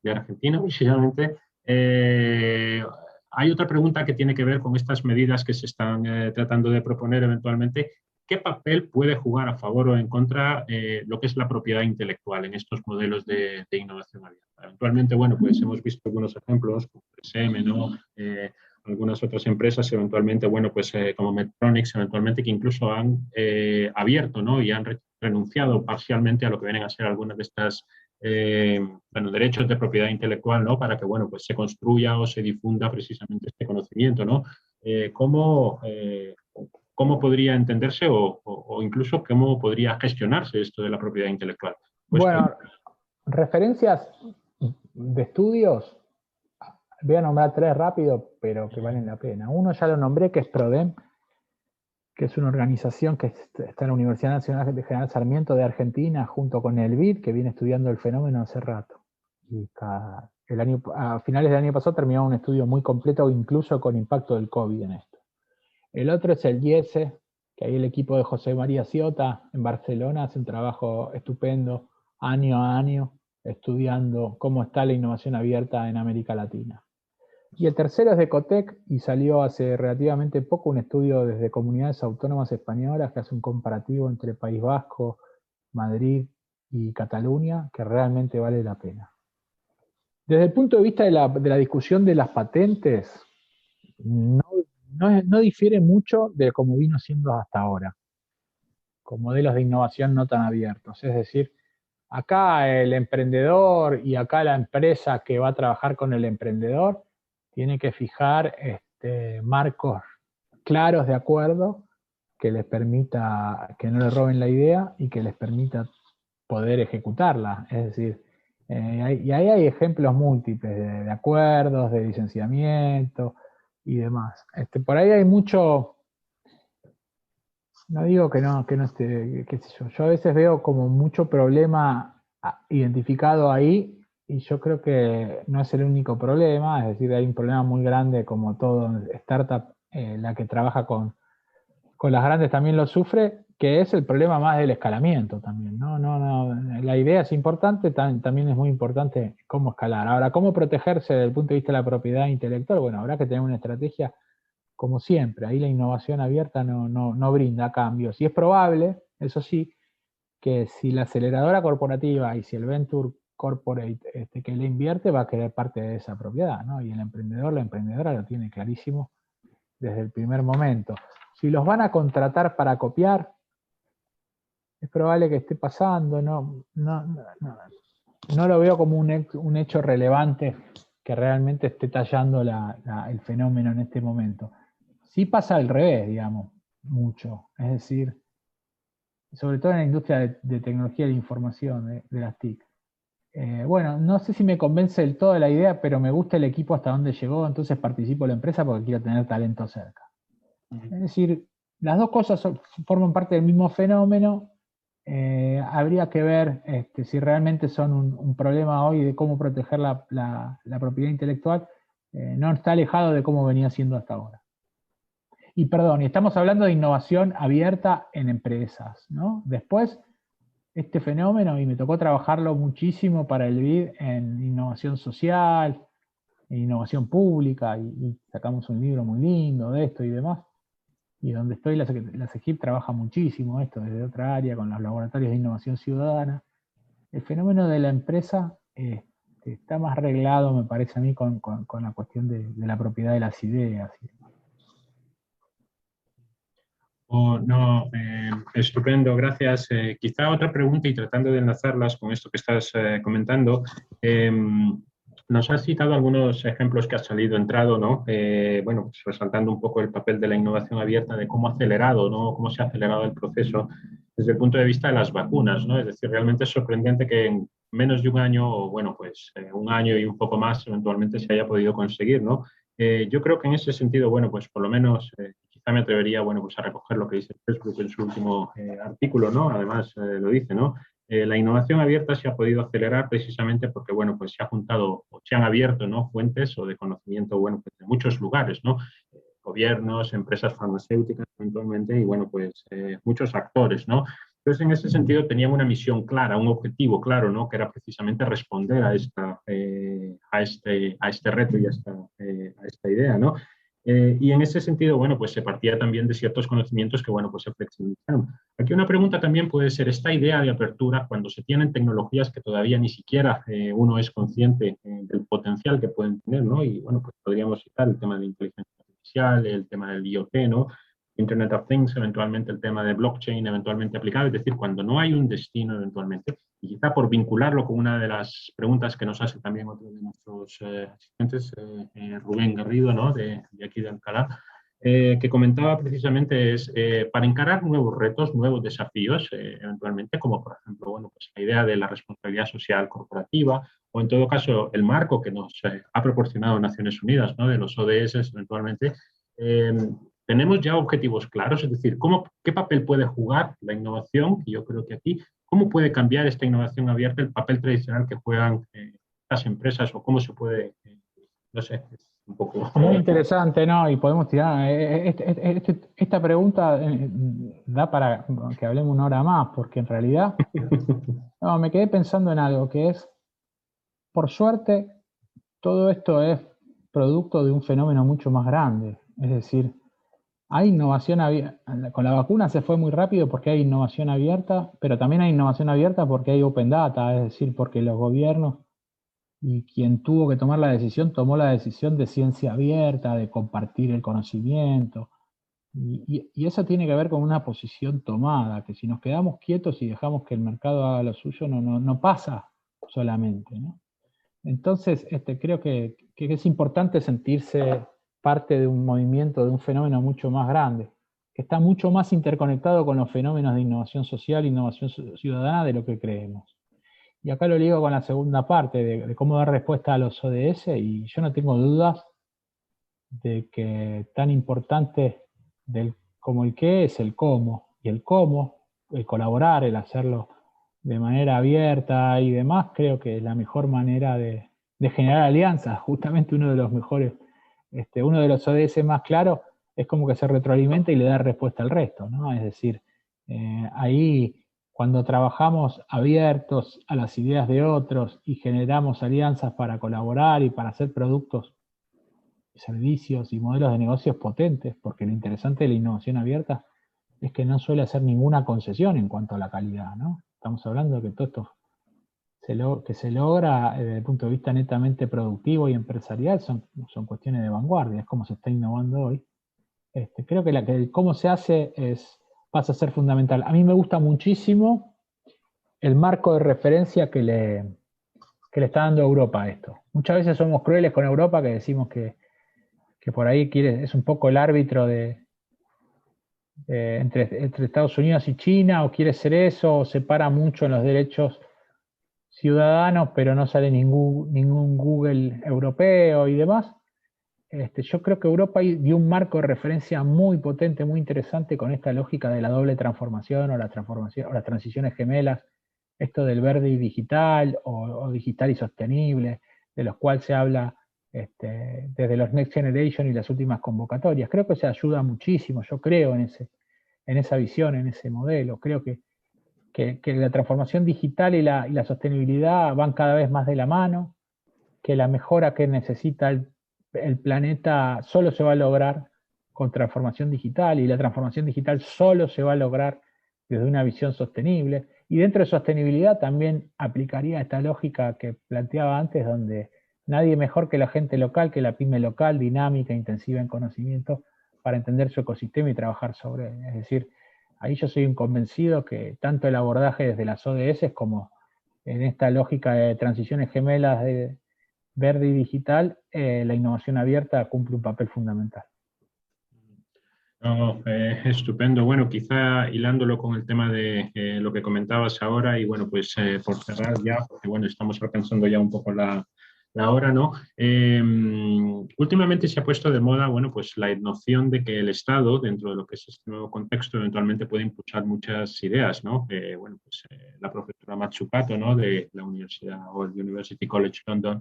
Argentina, precisamente. Hay otra pregunta que tiene que ver con estas medidas que se están tratando de proponer eventualmente. ¿Qué papel puede jugar a favor o en contra lo que es la propiedad intelectual en estos modelos de innovación abierta? Eventualmente, bueno, pues hemos visto algunos ejemplos, como 3M, ¿no? Algunas otras empresas, eventualmente, bueno, pues como Medtronic, eventualmente, que incluso han abierto, ¿no? Y han renunciado parcialmente a lo que vienen a ser algunas de estas bueno, derechos de propiedad intelectual, ¿no? Para que, bueno, pues se construya o se difunda precisamente este conocimiento, ¿no? ¿Cómo podría entenderse o incluso cómo podría gestionarse esto de la propiedad intelectual? Pues, Bueno, referencias de estudios, voy a nombrar 3 rápido, pero que valen la pena. Uno ya lo nombré, que es PRODEM, que es una organización que está en la Universidad Nacional de General Sarmiento de Argentina, junto con el BID, que viene estudiando el fenómeno hace rato. Y a finales del año pasado terminó un estudio muy completo, incluso con impacto del COVID en esto. El otro es el IESE, que ahí el equipo de José María Ciota en Barcelona hace un trabajo estupendo año a año estudiando cómo está la innovación abierta en América Latina. Y el tercero es de Ecotec, y salió hace relativamente poco un estudio desde Comunidades Autónomas Españolas que hace un comparativo entre País Vasco, Madrid y Cataluña, que realmente vale la pena. Desde el punto de vista de la discusión de las patentes, no difiere mucho de cómo vino siendo hasta ahora, con modelos de innovación no tan abiertos. Es decir, acá el emprendedor y acá la empresa que va a trabajar con el emprendedor tiene que fijar marcos claros de acuerdo que les permita que no le roben la idea y que les permita poder ejecutarla. Es decir, y ahí hay ejemplos múltiples de acuerdos, de licenciamiento y demás. Por ahí hay mucho, no digo que no esté, qué sé yo a veces veo como mucho problema identificado ahí, y yo creo que no es el único problema. Es decir, hay un problema muy grande, como todo startup, la que trabaja con las grandes también lo sufre, que es el problema más del escalamiento también, ¿no? La idea es importante, también es muy importante cómo escalar. Ahora, cómo protegerse desde el punto de vista de la propiedad intelectual, bueno, habrá que tener una estrategia como siempre. Ahí la innovación abierta no brinda cambios. Y es probable, eso sí, que si la aceleradora corporativa y si el venture corporate que le invierte va a querer parte de esa propiedad, ¿no? Y el emprendedor, la emprendedora lo tiene clarísimo desde el primer momento. Si los van a contratar para copiar, es probable que esté pasando, no lo veo como un hecho relevante que realmente esté tallando el fenómeno en este momento. Sí pasa al revés, digamos, mucho. Es decir, sobre todo en la industria de tecnología de la información, de las TIC. Bueno, no sé si me convence del todo la idea, pero me gusta el equipo hasta donde llegó, entonces participo en la empresa porque quiero tener talento cerca. Es decir, las dos cosas forman parte del mismo fenómeno. Habría que ver si realmente son un problema hoy de cómo proteger la propiedad intelectual. No está alejado de cómo venía siendo hasta ahora. Y perdón, estamos hablando de innovación abierta en empresas, ¿no? Después, este fenómeno, y me tocó trabajarlo muchísimo para el BID en innovación social, en innovación pública, y sacamos un libro muy lindo de esto y demás. Y donde estoy, la SEGIP trabaja muchísimo esto desde otra área, con los laboratorios de innovación ciudadana. El fenómeno de la empresa está más reglado, me parece a mí, con la cuestión de la propiedad de las ideas. No, estupendo, gracias. Quizá otra pregunta, y tratando de enlazarlas con esto que estás comentando, nos has citado algunos ejemplos que has salido, entrado, ¿no? Bueno, pues resaltando un poco el papel de la innovación abierta, de cómo ha acelerado, ¿no? Cómo se ha acelerado el proceso desde el punto de vista de las vacunas, ¿no? Es decir, realmente es sorprendente que en menos de un año, o bueno, pues un año y un poco más, eventualmente se haya podido conseguir, ¿no? Yo creo que en ese sentido, bueno, pues por lo menos quizá me atrevería, bueno, pues a recoger lo que dice Facebook en su último artículo, ¿no? Además lo dice, ¿no? La innovación abierta se ha podido acelerar precisamente porque, bueno, pues se ha juntado o se han abierto, ¿no? Fuentes o de conocimiento, bueno, pues de muchos lugares, ¿no? Gobiernos, empresas farmacéuticas eventualmente y, bueno, pues muchos actores, ¿no? Entonces, en ese sentido, tenían una misión clara, un objetivo claro, ¿no? Que era precisamente responder a este reto y a esta idea, ¿no? Y en ese sentido, bueno, pues se partía también de ciertos conocimientos que, bueno, pues se flexibilizaron. Aquí una pregunta también puede ser esta idea de apertura cuando se tienen tecnologías que todavía ni siquiera uno es consciente del potencial que pueden tener, ¿no? Y, bueno, pues podríamos citar el tema de inteligencia artificial, el tema del IoT, ¿no? Internet of Things, eventualmente el tema de blockchain, eventualmente aplicado, es decir, cuando no hay un destino eventualmente, y quizá por vincularlo con una de las preguntas que nos hace también otro de nuestros asistentes, Rubén Garrido, ¿no? de aquí de Alcalá, que comentaba precisamente es para encarar nuevos retos, nuevos desafíos, eventualmente, como por ejemplo, bueno, pues la idea de la responsabilidad social corporativa, o en todo caso el marco que nos ha proporcionado Naciones Unidas, ¿no? De los ODS eventualmente, tenemos ya objetivos claros, es decir, ¿qué papel puede jugar la innovación? Y yo creo que aquí, ¿cómo puede cambiar esta innovación abierta el papel tradicional que juegan las empresas o cómo se puede, no sé, un poco. Muy interesante, ¿no? Y podemos tirar. Esta pregunta da para que hablemos una hora más, porque en realidad no, me quedé pensando en algo que es, por suerte, todo esto es producto de un fenómeno mucho más grande. Es decir, hay innovación abierta. Con la vacuna se fue muy rápido porque hay innovación abierta, pero también hay innovación abierta porque hay open data, es decir, porque los gobiernos y quien tuvo que tomar la decisión tomó la decisión de ciencia abierta, de compartir el conocimiento. Y eso tiene que ver con una posición tomada, que si nos quedamos quietos y dejamos que el mercado haga lo suyo, no pasa solamente, ¿no? Entonces, creo que es importante sentirse parte de un movimiento, de un fenómeno mucho más grande, que está mucho más interconectado con los fenómenos de innovación social e innovación ciudadana de lo que creemos. Y acá lo ligo con la segunda parte, de cómo dar respuesta a los ODS, y yo no tengo dudas de que tan importante como el qué es el cómo, y el cómo, el colaborar, el hacerlo de manera abierta y demás, creo que es la mejor manera de generar alianzas. Justamente uno de los mejores, uno de los ODS más claros es como que se retroalimenta y le da respuesta al resto, ¿no? Es decir, ahí cuando trabajamos abiertos a las ideas de otros y generamos alianzas para colaborar y para hacer productos, servicios y modelos de negocios potentes, porque lo interesante de la innovación abierta es que no suele hacer ninguna concesión en cuanto a la calidad, ¿no? Estamos hablando de que todo esto que se logra desde el punto de vista netamente productivo y empresarial son cuestiones de vanguardia, es como se está innovando hoy. Creo que el cómo se hace pasa a ser fundamental. A mí me gusta muchísimo el marco de referencia que le está dando Europa a esto. Muchas veces somos crueles con Europa, que decimos que por ahí es un poco el árbitro entre Estados Unidos y China, o quiere ser eso, o separa mucho en los derechos ciudadanos, pero no sale ningún Google europeo y demás. Yo creo que Europa dio un marco de referencia muy potente, muy interesante con esta lógica de la doble transformación o las transiciones gemelas, esto del verde y digital o digital y sostenible, de los cuales se habla desde los Next Generation y las últimas convocatorias. Creo que se ayuda muchísimo, yo creo en esa visión, en ese modelo. Creo que la transformación digital y la sostenibilidad van cada vez más de la mano, que la mejora que necesita el planeta solo se va a lograr con transformación digital, y la transformación digital solo se va a lograr desde una visión sostenible. Y dentro de sostenibilidad también aplicaría esta lógica que planteaba antes, donde nadie mejor que la gente local, que la pyme local, dinámica, intensiva en conocimiento, para entender su ecosistema y trabajar sobre él. Es decir, ahí yo soy un convencido que tanto el abordaje desde las ODS como en esta lógica de transiciones gemelas de verde y digital, la innovación abierta cumple un papel fundamental. No, estupendo. Bueno, quizá hilándolo con el tema de lo que comentabas ahora y bueno, pues por cerrar ya, porque bueno, estamos alcanzando ya un poco la hora, ¿no? Últimamente se ha puesto de moda, bueno, pues la noción de que el Estado, dentro de lo que es este nuevo contexto, eventualmente puede impulsar muchas ideas, ¿no? Bueno, pues la profesora Mazzucato, ¿no? De la Universidad o el University College London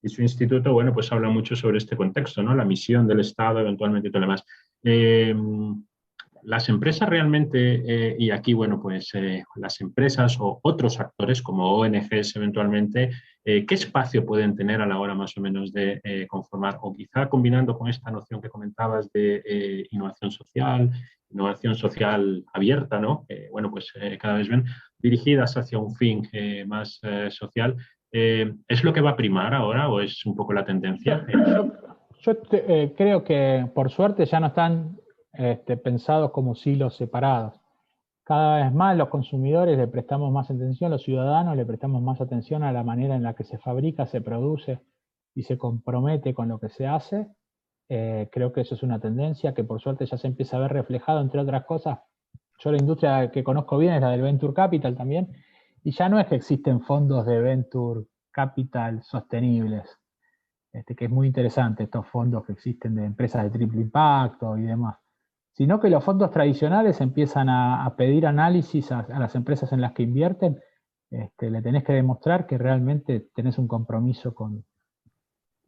y su instituto, bueno, pues habla mucho sobre este contexto, ¿no? La misión del Estado, eventualmente y todo lo demás. Las empresas realmente, y aquí, bueno, pues las empresas o otros actores como ONGs eventualmente, ¿qué espacio pueden tener a la hora más o menos de conformar? O quizá combinando con esta noción que comentabas de innovación social abierta, ¿no? Bueno, pues cada vez ven dirigidas hacia un fin más social. ¿Es lo que va a primar ahora o es un poco la tendencia? Yo creo que por suerte ya no están pensados como silos separados. Cada vez más los consumidores le prestamos más atención, los ciudadanos le prestamos más atención a la manera en la que se fabrica, se produce y se compromete con lo que se hace. Creo que eso es una tendencia que por suerte ya se empieza a ver reflejado, entre otras cosas. Yo la industria que conozco bien es la del Venture Capital también, y ya no es que existen fondos de Venture Capital sostenibles, que es muy interesante, estos fondos que existen de empresas de triple impacto y demás, sino que los fondos tradicionales empiezan a pedir análisis a las empresas en las que invierten. Le tenés que demostrar que realmente tenés un compromiso con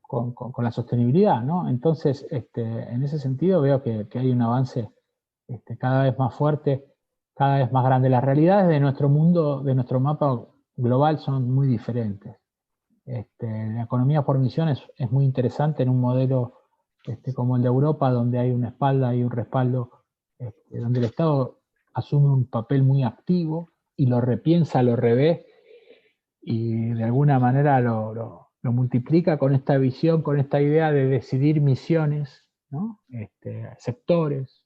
con la sostenibilidad, ¿no? Entonces, en ese sentido veo que hay un avance cada vez más fuerte, cada vez más grande. Las realidades de nuestro mundo, de nuestro mapa global son muy diferentes. La economía por misión es muy interesante en un modelo como el de Europa, donde hay una espalda y un respaldo, donde el Estado asume un papel muy activo y lo repiensa, lo revé y de alguna manera lo multiplica con esta visión, con esta idea de decidir misiones, ¿no? Sectores,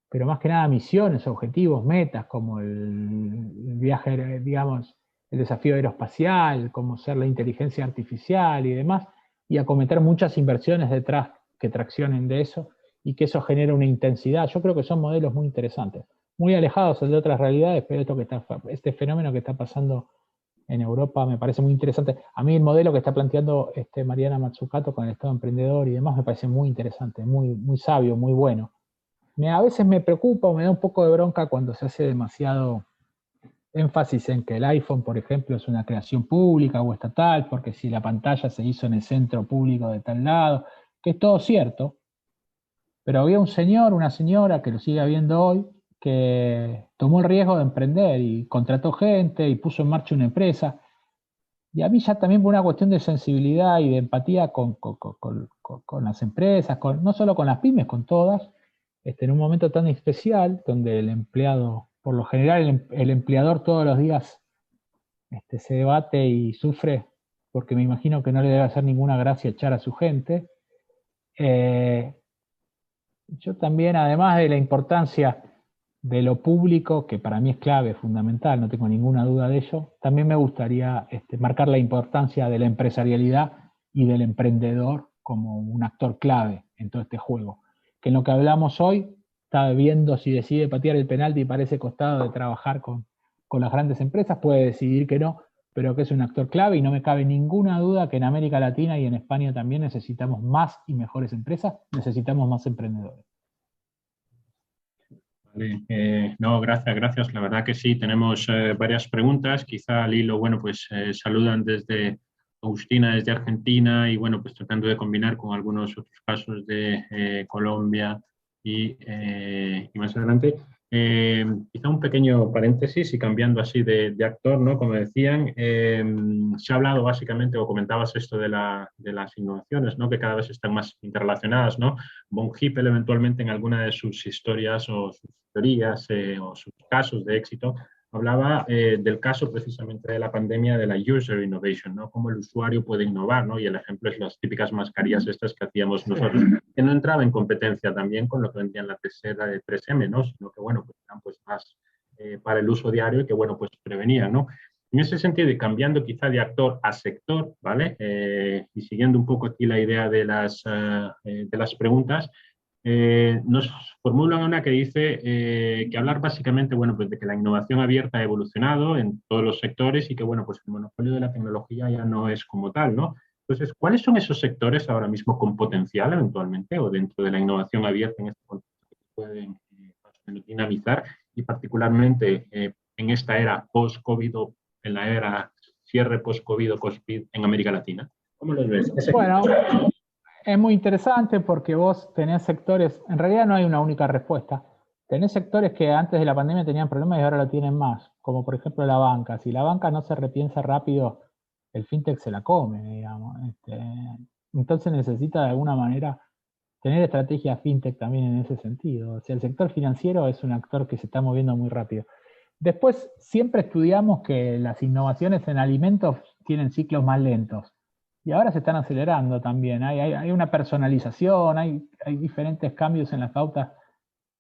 pero más que nada misiones, objetivos, metas, como el viaje, digamos, el desafío aeroespacial, como ser la inteligencia artificial y demás, y acometer muchas inversiones detrás que traccionen de eso y que eso genere una intensidad. Yo creo que son modelos muy interesantes, muy alejados de otras realidades, pero este fenómeno que está pasando en Europa me parece muy interesante. A mí el modelo que está planteando Mariana Mazzucato con el Estado emprendedor y demás me parece muy interesante, muy, muy sabio, muy bueno. A veces me preocupa o me da un poco de bronca cuando se hace demasiado énfasis en que el iPhone, por ejemplo, es una creación pública o estatal, porque si la pantalla se hizo en el centro público de tal lado, que es todo cierto, pero había un señor, una señora, que lo sigue habiendo hoy, que tomó el riesgo de emprender y contrató gente y puso en marcha una empresa. Y a mí ya también por una cuestión de sensibilidad y de empatía con las empresas, no solo con las pymes, con todas, en un momento tan especial, donde el empleado, por lo general el empleador todos los días se debate y sufre, porque me imagino que no le debe hacer ninguna gracia echar a su gente. Yo también, además de la importancia de lo público, que para mí es clave, fundamental, no tengo ninguna duda de ello, también me gustaría marcar la importancia de la empresarialidad y del emprendedor como un actor clave en todo este juego. Que en lo que hablamos hoy, está viendo si decide patear el penalti y parece costado de trabajar con las grandes empresas, puede decidir que no, pero que es un actor clave y no me cabe ninguna duda que en América Latina y en España también necesitamos más y mejores empresas, necesitamos más emprendedores. Vale, no, gracias. La verdad que sí, tenemos varias preguntas. Quizá al hilo, bueno, pues saludan desde Agustina, desde Argentina, y bueno, pues tratando de combinar con algunos otros casos de Colombia y más adelante. Quizá un pequeño paréntesis y cambiando así de actor, ¿no? Como decían, se ha hablado básicamente, o comentabas esto de las innovaciones, ¿no? Que cada vez están más interrelacionadas, ¿no? Von Hippel eventualmente en alguna de sus historias o sus teorías o sus casos de éxito hablaba del caso precisamente de la pandemia de la user innovation, ¿no? Cómo el usuario puede innovar, ¿no? Y el ejemplo es las típicas mascarillas estas que hacíamos nosotros, que no entraba en competencia también con lo que vendía en la tercera de 3M, ¿no? Sino que, bueno, pues eran pues más para el uso diario y que, bueno, pues prevenían, ¿no? En ese sentido, y cambiando quizá de actor a sector, ¿vale? Y siguiendo un poco aquí la idea de las preguntas, nos formulan una que dice que hablar básicamente, bueno, pues de que la innovación abierta ha evolucionado en todos los sectores y que, bueno, pues el monopolio de la tecnología ya no es como tal, ¿no? Entonces, ¿cuáles son esos sectores ahora mismo con potencial eventualmente o dentro de la innovación abierta en este contexto que pueden dinamizar y particularmente en esta era post-COVID o en la era cierre post-COVID o post-COVID en América Latina? ¿Cómo los ves? Bueno, es muy interesante porque vos tenés sectores, en realidad no hay una única respuesta. Tenés sectores que antes de la pandemia tenían problemas y ahora lo tienen más, como por ejemplo la banca. Si la banca no se repiensa rápido, el fintech se la come, digamos. Entonces necesita de alguna manera tener estrategia fintech también en ese sentido. O sea, el sector financiero es un actor que se está moviendo muy rápido. Después, siempre estudiamos que las innovaciones en alimentos tienen ciclos más lentos. Y ahora se están acelerando también. Hay una personalización, hay diferentes cambios en las pautas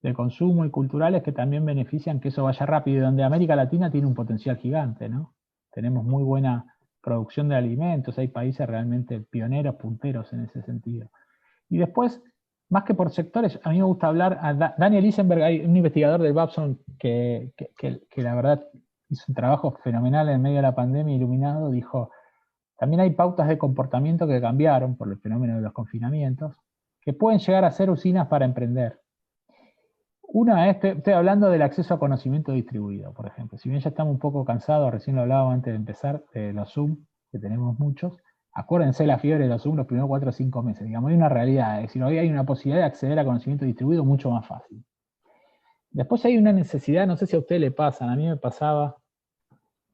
de consumo y culturales que también benefician que eso vaya rápido. Y donde América Latina tiene un potencial gigante, ¿no? Tenemos muy buena producción de alimentos, hay países realmente pioneros, punteros en ese sentido. Y después, más que por sectores, a mí me gusta hablar, Daniel Isenberg, hay un investigador del Babson que la verdad hizo un trabajo fenomenal en medio de la pandemia, iluminado, dijo, también hay pautas de comportamiento que cambiaron por el fenómeno de los confinamientos, que pueden llegar a ser usinas para emprender. Una es, estoy hablando del acceso a conocimiento distribuido, por ejemplo. Si bien ya estamos un poco cansados, recién lo hablaba antes de empezar, de los Zoom, que tenemos muchos, Acuérdense la fiebre de los alumnos los primeros 4 o 5 meses. Digamos, hay una realidad, es decir, hoy hay una posibilidad de acceder a conocimiento distribuido mucho más fácil. Después hay una necesidad, no sé si a usted le pasa, a mí me pasaba,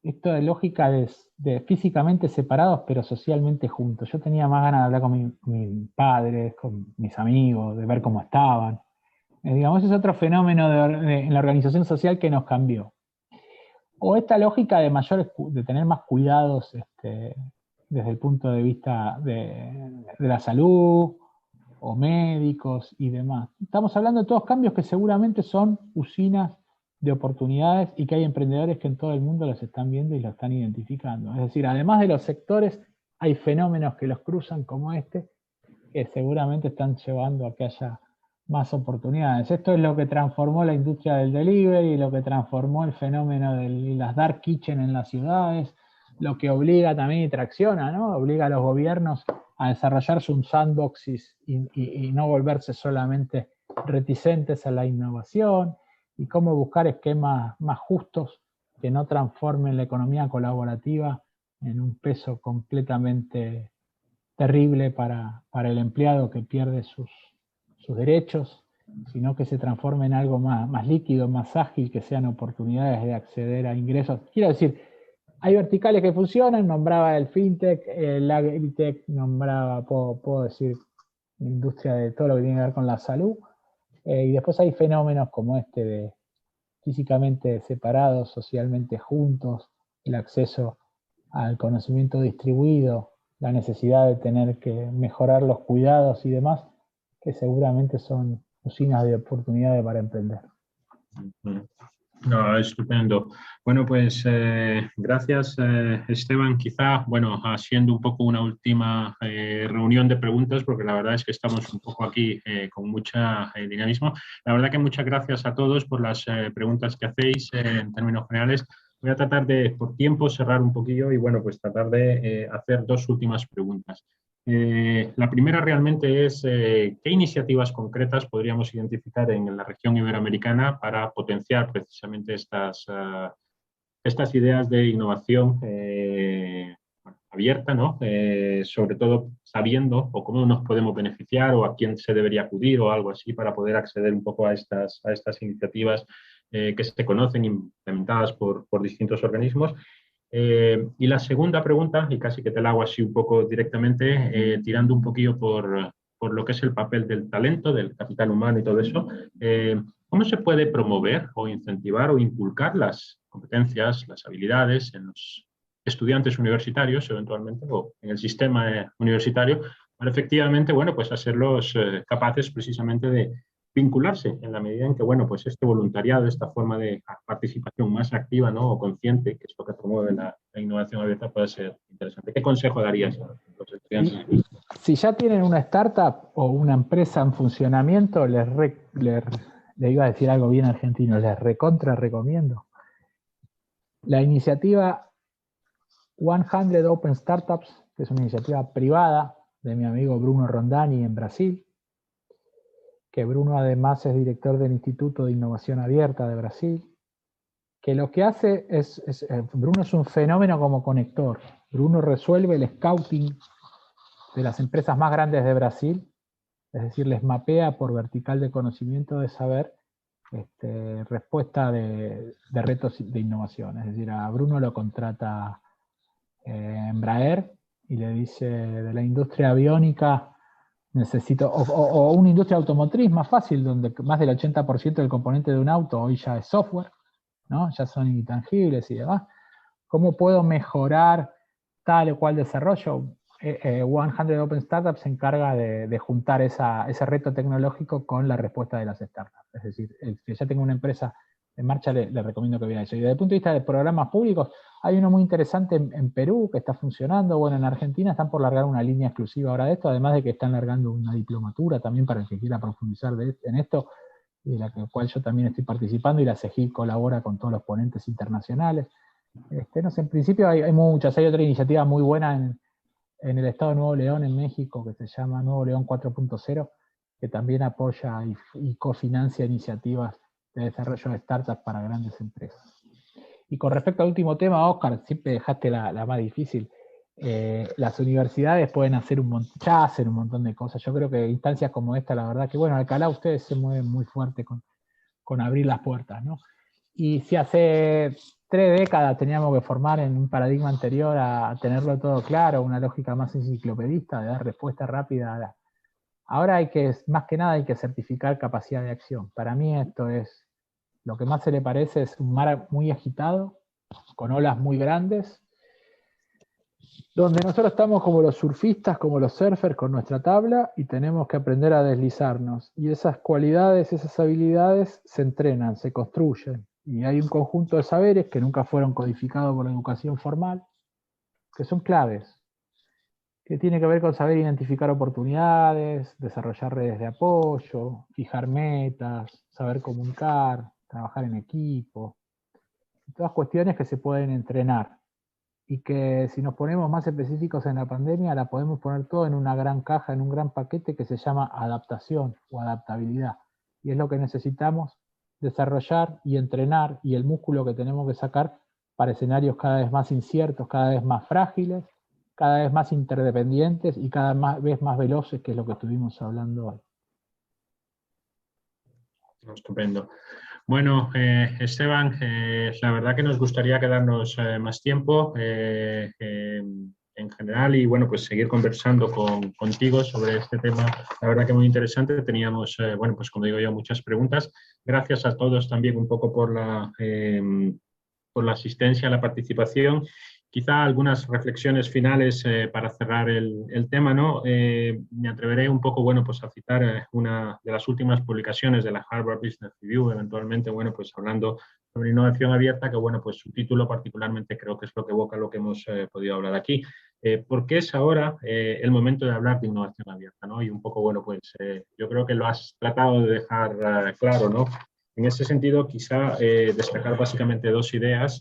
esto de lógica de físicamente separados pero socialmente juntos. Yo tenía más ganas de hablar con mis padres, con mis amigos, de ver cómo estaban. Digamos, ese es otro fenómeno en la organización social que nos cambió. O esta lógica de tener más cuidados desde el punto de vista de la salud, o médicos y demás. Estamos hablando de todos cambios que seguramente son usinas de oportunidades y que hay emprendedores que en todo el mundo los están viendo y los están identificando. Es decir, además de los sectores, hay fenómenos que los cruzan como este, que seguramente están llevando a que haya más oportunidades. Esto es lo que transformó la industria del delivery, lo que transformó el fenómeno de las dark kitchen en las ciudades, lo que obliga también y tracciona, ¿no? Obliga a los gobiernos a desarrollarse un sandbox y no volverse solamente reticentes a la innovación, y cómo buscar esquemas más justos que no transformen la economía colaborativa en un peso completamente terrible para el empleado que pierde sus derechos, sino que se transforme en algo más líquido, más ágil, que sean oportunidades de acceder a ingresos. Quiero decir, hay verticales que funcionan, nombraba el fintech, el agritech, nombraba, puedo decir, la industria de todo lo que tiene que ver con la salud, y después hay fenómenos como este de físicamente separados, socialmente juntos, el acceso al conocimiento distribuido, la necesidad de tener que mejorar los cuidados y demás, que seguramente son usinas de oportunidades para emprender. No, estupendo. Bueno, pues gracias, Esteban. Quizá, bueno, haciendo un poco una última reunión de preguntas, porque la verdad es que estamos un poco aquí con mucha dinamismo. La verdad que muchas gracias a todos por las preguntas que hacéis en términos generales. Voy a tratar de, por tiempo, cerrar un poquillo y, bueno, pues tratar de hacer dos últimas preguntas. La primera realmente es qué iniciativas concretas podríamos identificar en la región iberoamericana para potenciar precisamente estas ideas de innovación abierta, ¿no? Sobre todo sabiendo o cómo nos podemos beneficiar o a quién se debería acudir o algo así para poder acceder un poco a estas iniciativas que se conocen implementadas por distintos organismos. Y la segunda pregunta, y casi que te la hago así un poco directamente, tirando un poquillo por lo que es el papel del talento, del capital humano y todo eso, ¿cómo se puede promover o incentivar o inculcar las competencias, las habilidades en los estudiantes universitarios eventualmente o en el sistema universitario para efectivamente, bueno, pues hacerlos capaces precisamente de vincularse en la medida en que, bueno, pues este voluntariado, esta forma de participación más activa, ¿no? O consciente, que es lo que promueve la innovación abierta, puede ser interesante. ¿Qué consejo darías a los estudiantes? Si ya tienen una startup o una empresa en funcionamiento, le iba a decir algo bien argentino, les recontra recomiendo. La iniciativa 100 Open Startups, que es una iniciativa privada de mi amigo Bruno Rondani en Brasil, que Bruno además es director del Instituto de Innovación Abierta de Brasil, que lo que hace Bruno es un fenómeno como conector. Bruno resuelve el scouting de las empresas más grandes de Brasil, es decir, les mapea por vertical de conocimiento de saber respuesta de retos de innovación. Es decir, a Bruno lo contrata Embraer y le dice de la industria aviónica necesito, o una industria automotriz más fácil, donde más del 80% del componente de un auto hoy ya es software, ¿no? Ya son intangibles y demás. ¿Cómo puedo mejorar tal o cual desarrollo? 100 Open Startups se encarga de juntar ese reto tecnológico con la respuesta de las startups. Es decir, el que ya tenga una empresa en marcha le recomiendo que vea eso. Y desde el punto de vista de programas públicos, hay uno muy interesante en Perú que está funcionando. Bueno, en Argentina están por largar una línea exclusiva ahora de esto, además de que están largando una diplomatura también para el que quiera profundizar en esto, de la cual yo también estoy participando, y la CEGIP colabora con todos los ponentes internacionales. No sé, en principio hay muchas. Hay otra iniciativa muy buena en el estado de Nuevo León, en México, que se llama Nuevo León 4.0, que también apoya y cofinancia iniciativas de desarrollo de startups para grandes empresas. Y con respecto al último tema, Oscar, siempre dejaste la más difícil. las universidades pueden hacer ya hacen un montón de cosas. Yo creo que instancias como esta, la verdad que, bueno, Alcalá ustedes se mueven muy fuerte con abrir las puertas, ¿no? Y si hace 3 décadas teníamos que formar en un paradigma anterior a tenerlo todo claro, una lógica más enciclopedista, de dar respuesta rápida ahora más que nada hay que certificar capacidad de acción. Para mí esto es, lo que más se le parece es un mar muy agitado, con olas muy grandes, donde nosotros estamos como los surfistas, como los surfers con nuestra tabla y tenemos que aprender a deslizarnos. Y esas cualidades, esas habilidades se entrenan, se construyen. Y hay un conjunto de saberes que nunca fueron codificados por la educación formal, que son claves, que tiene que ver con saber identificar oportunidades, desarrollar redes de apoyo, fijar metas, saber comunicar, trabajar en equipo. Todas cuestiones que se pueden entrenar y que si nos ponemos más específicos en la pandemia la podemos poner todo en una gran caja, en un gran paquete que se llama adaptación o adaptabilidad. Y es lo que necesitamos desarrollar y entrenar y el músculo que tenemos que sacar para escenarios cada vez más inciertos, cada vez más frágiles, cada vez más interdependientes y cada vez más veloces, que es lo que estuvimos hablando hoy. Estupendo. Bueno, Esteban, la verdad que nos gustaría quedarnos más tiempo en general y bueno, pues seguir conversando contigo sobre este tema. La verdad que muy interesante. Teníamos, bueno, pues como digo yo, muchas preguntas. Gracias a todos también un poco por la asistencia, la participación. Quizá algunas reflexiones finales para cerrar el tema, ¿no? Me atreveré un poco, bueno, pues a citar una de las últimas publicaciones de la Harvard Business Review, eventualmente, bueno, pues hablando sobre innovación abierta, que bueno, pues su título particularmente creo que es lo que evoca lo que hemos podido hablar aquí. ¿Por qué es ahora el momento de hablar de innovación abierta, ¿no? Y un poco, bueno, pues yo creo que lo has tratado de dejar claro, ¿no? En ese sentido, quizá destacar básicamente 2 ideas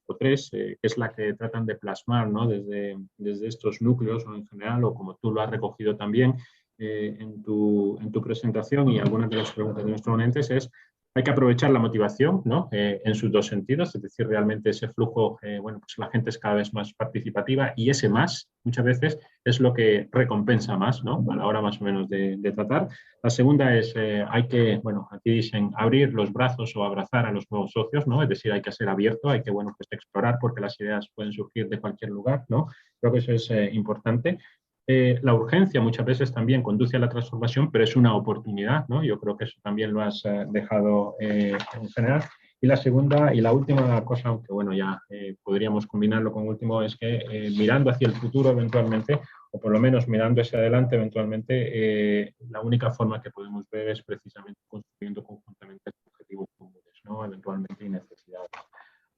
o 3, que es la que tratan de plasmar, ¿no? desde estos núcleos o en general, o como tú lo has recogido también en tu presentación y algunas de las preguntas de nuestros ponentes, es hay que aprovechar la motivación, ¿no? En sus 2 sentidos, es decir, realmente ese flujo, bueno, pues la gente es cada vez más participativa y ese más, muchas veces, es lo que recompensa más, ¿no? A la hora más o menos de tratar. La segunda es, hay que, bueno, aquí dicen abrir los brazos o abrazar a los nuevos socios, ¿no? Es decir, hay que ser abierto, hay que, bueno, pues explorar porque las ideas pueden surgir de cualquier lugar, ¿no? Creo que eso es importante. La urgencia muchas veces también conduce a la transformación, pero es una oportunidad, ¿no? Yo creo que eso también lo has dejado en general. Y la segunda y la última cosa, aunque bueno, ya podríamos combinarlo con último, es que mirando hacia el futuro eventualmente, o por lo menos mirando hacia adelante eventualmente, la única forma que podemos ver es precisamente construyendo conjuntamente objetivos comunes, ¿no? Eventualmente y necesidades.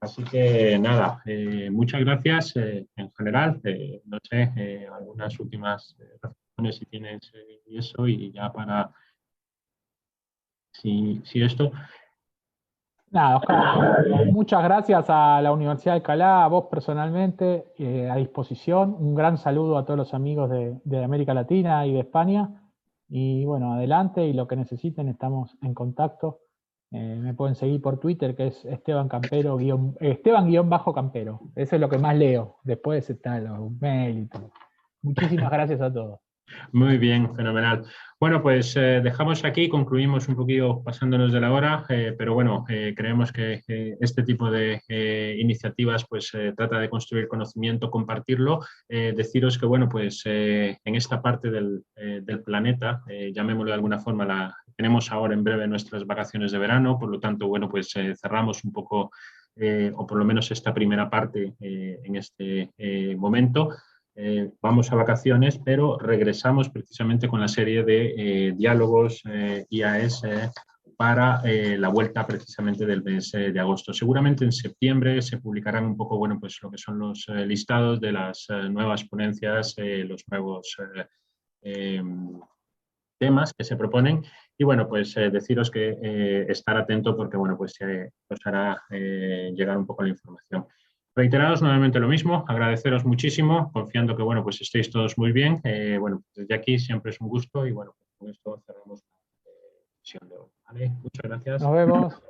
Así que nada, muchas gracias en general. No sé, algunas últimas reflexiones si tienes y eso, y ya para si esto. Nada, Oscar, muchas gracias a la Universidad de Alcalá, a vos personalmente, a disposición. Un gran saludo a todos los amigos de América Latina y de España. Y bueno, adelante y lo que necesiten, estamos en contacto. Me pueden seguir por Twitter, que es Esteban Campero, Esteban-Campero. Eso es lo que más leo. Después está los mail y todo. Muchísimas gracias a todos. Muy bien, fenomenal. Bueno, pues dejamos aquí, concluimos un poquito pasándonos de la hora, pero bueno, creemos que este tipo de iniciativas pues trata de construir conocimiento, compartirlo, deciros que bueno, pues en esta parte del planeta, llamémoslo de alguna forma, tenemos ahora en breve nuestras vacaciones de verano, por lo tanto, bueno, pues cerramos un poco, o por lo menos esta primera parte en este momento. Vamos a vacaciones, pero regresamos precisamente con la serie de diálogos IAS para la vuelta precisamente del mes de agosto. Seguramente en septiembre se publicarán un poco, bueno, pues lo que son los listados de las nuevas ponencias, los nuevos temas que se proponen y bueno, pues deciros que estar atento porque bueno, pues os hará llegar un poco la información. Reiteraros nuevamente lo mismo, agradeceros muchísimo, confiando que bueno, pues estéis todos muy bien. Bueno, desde aquí siempre es un gusto y bueno, pues con esto cerramos la sesión de hoy. ¿Vale? Muchas gracias. Nos vemos.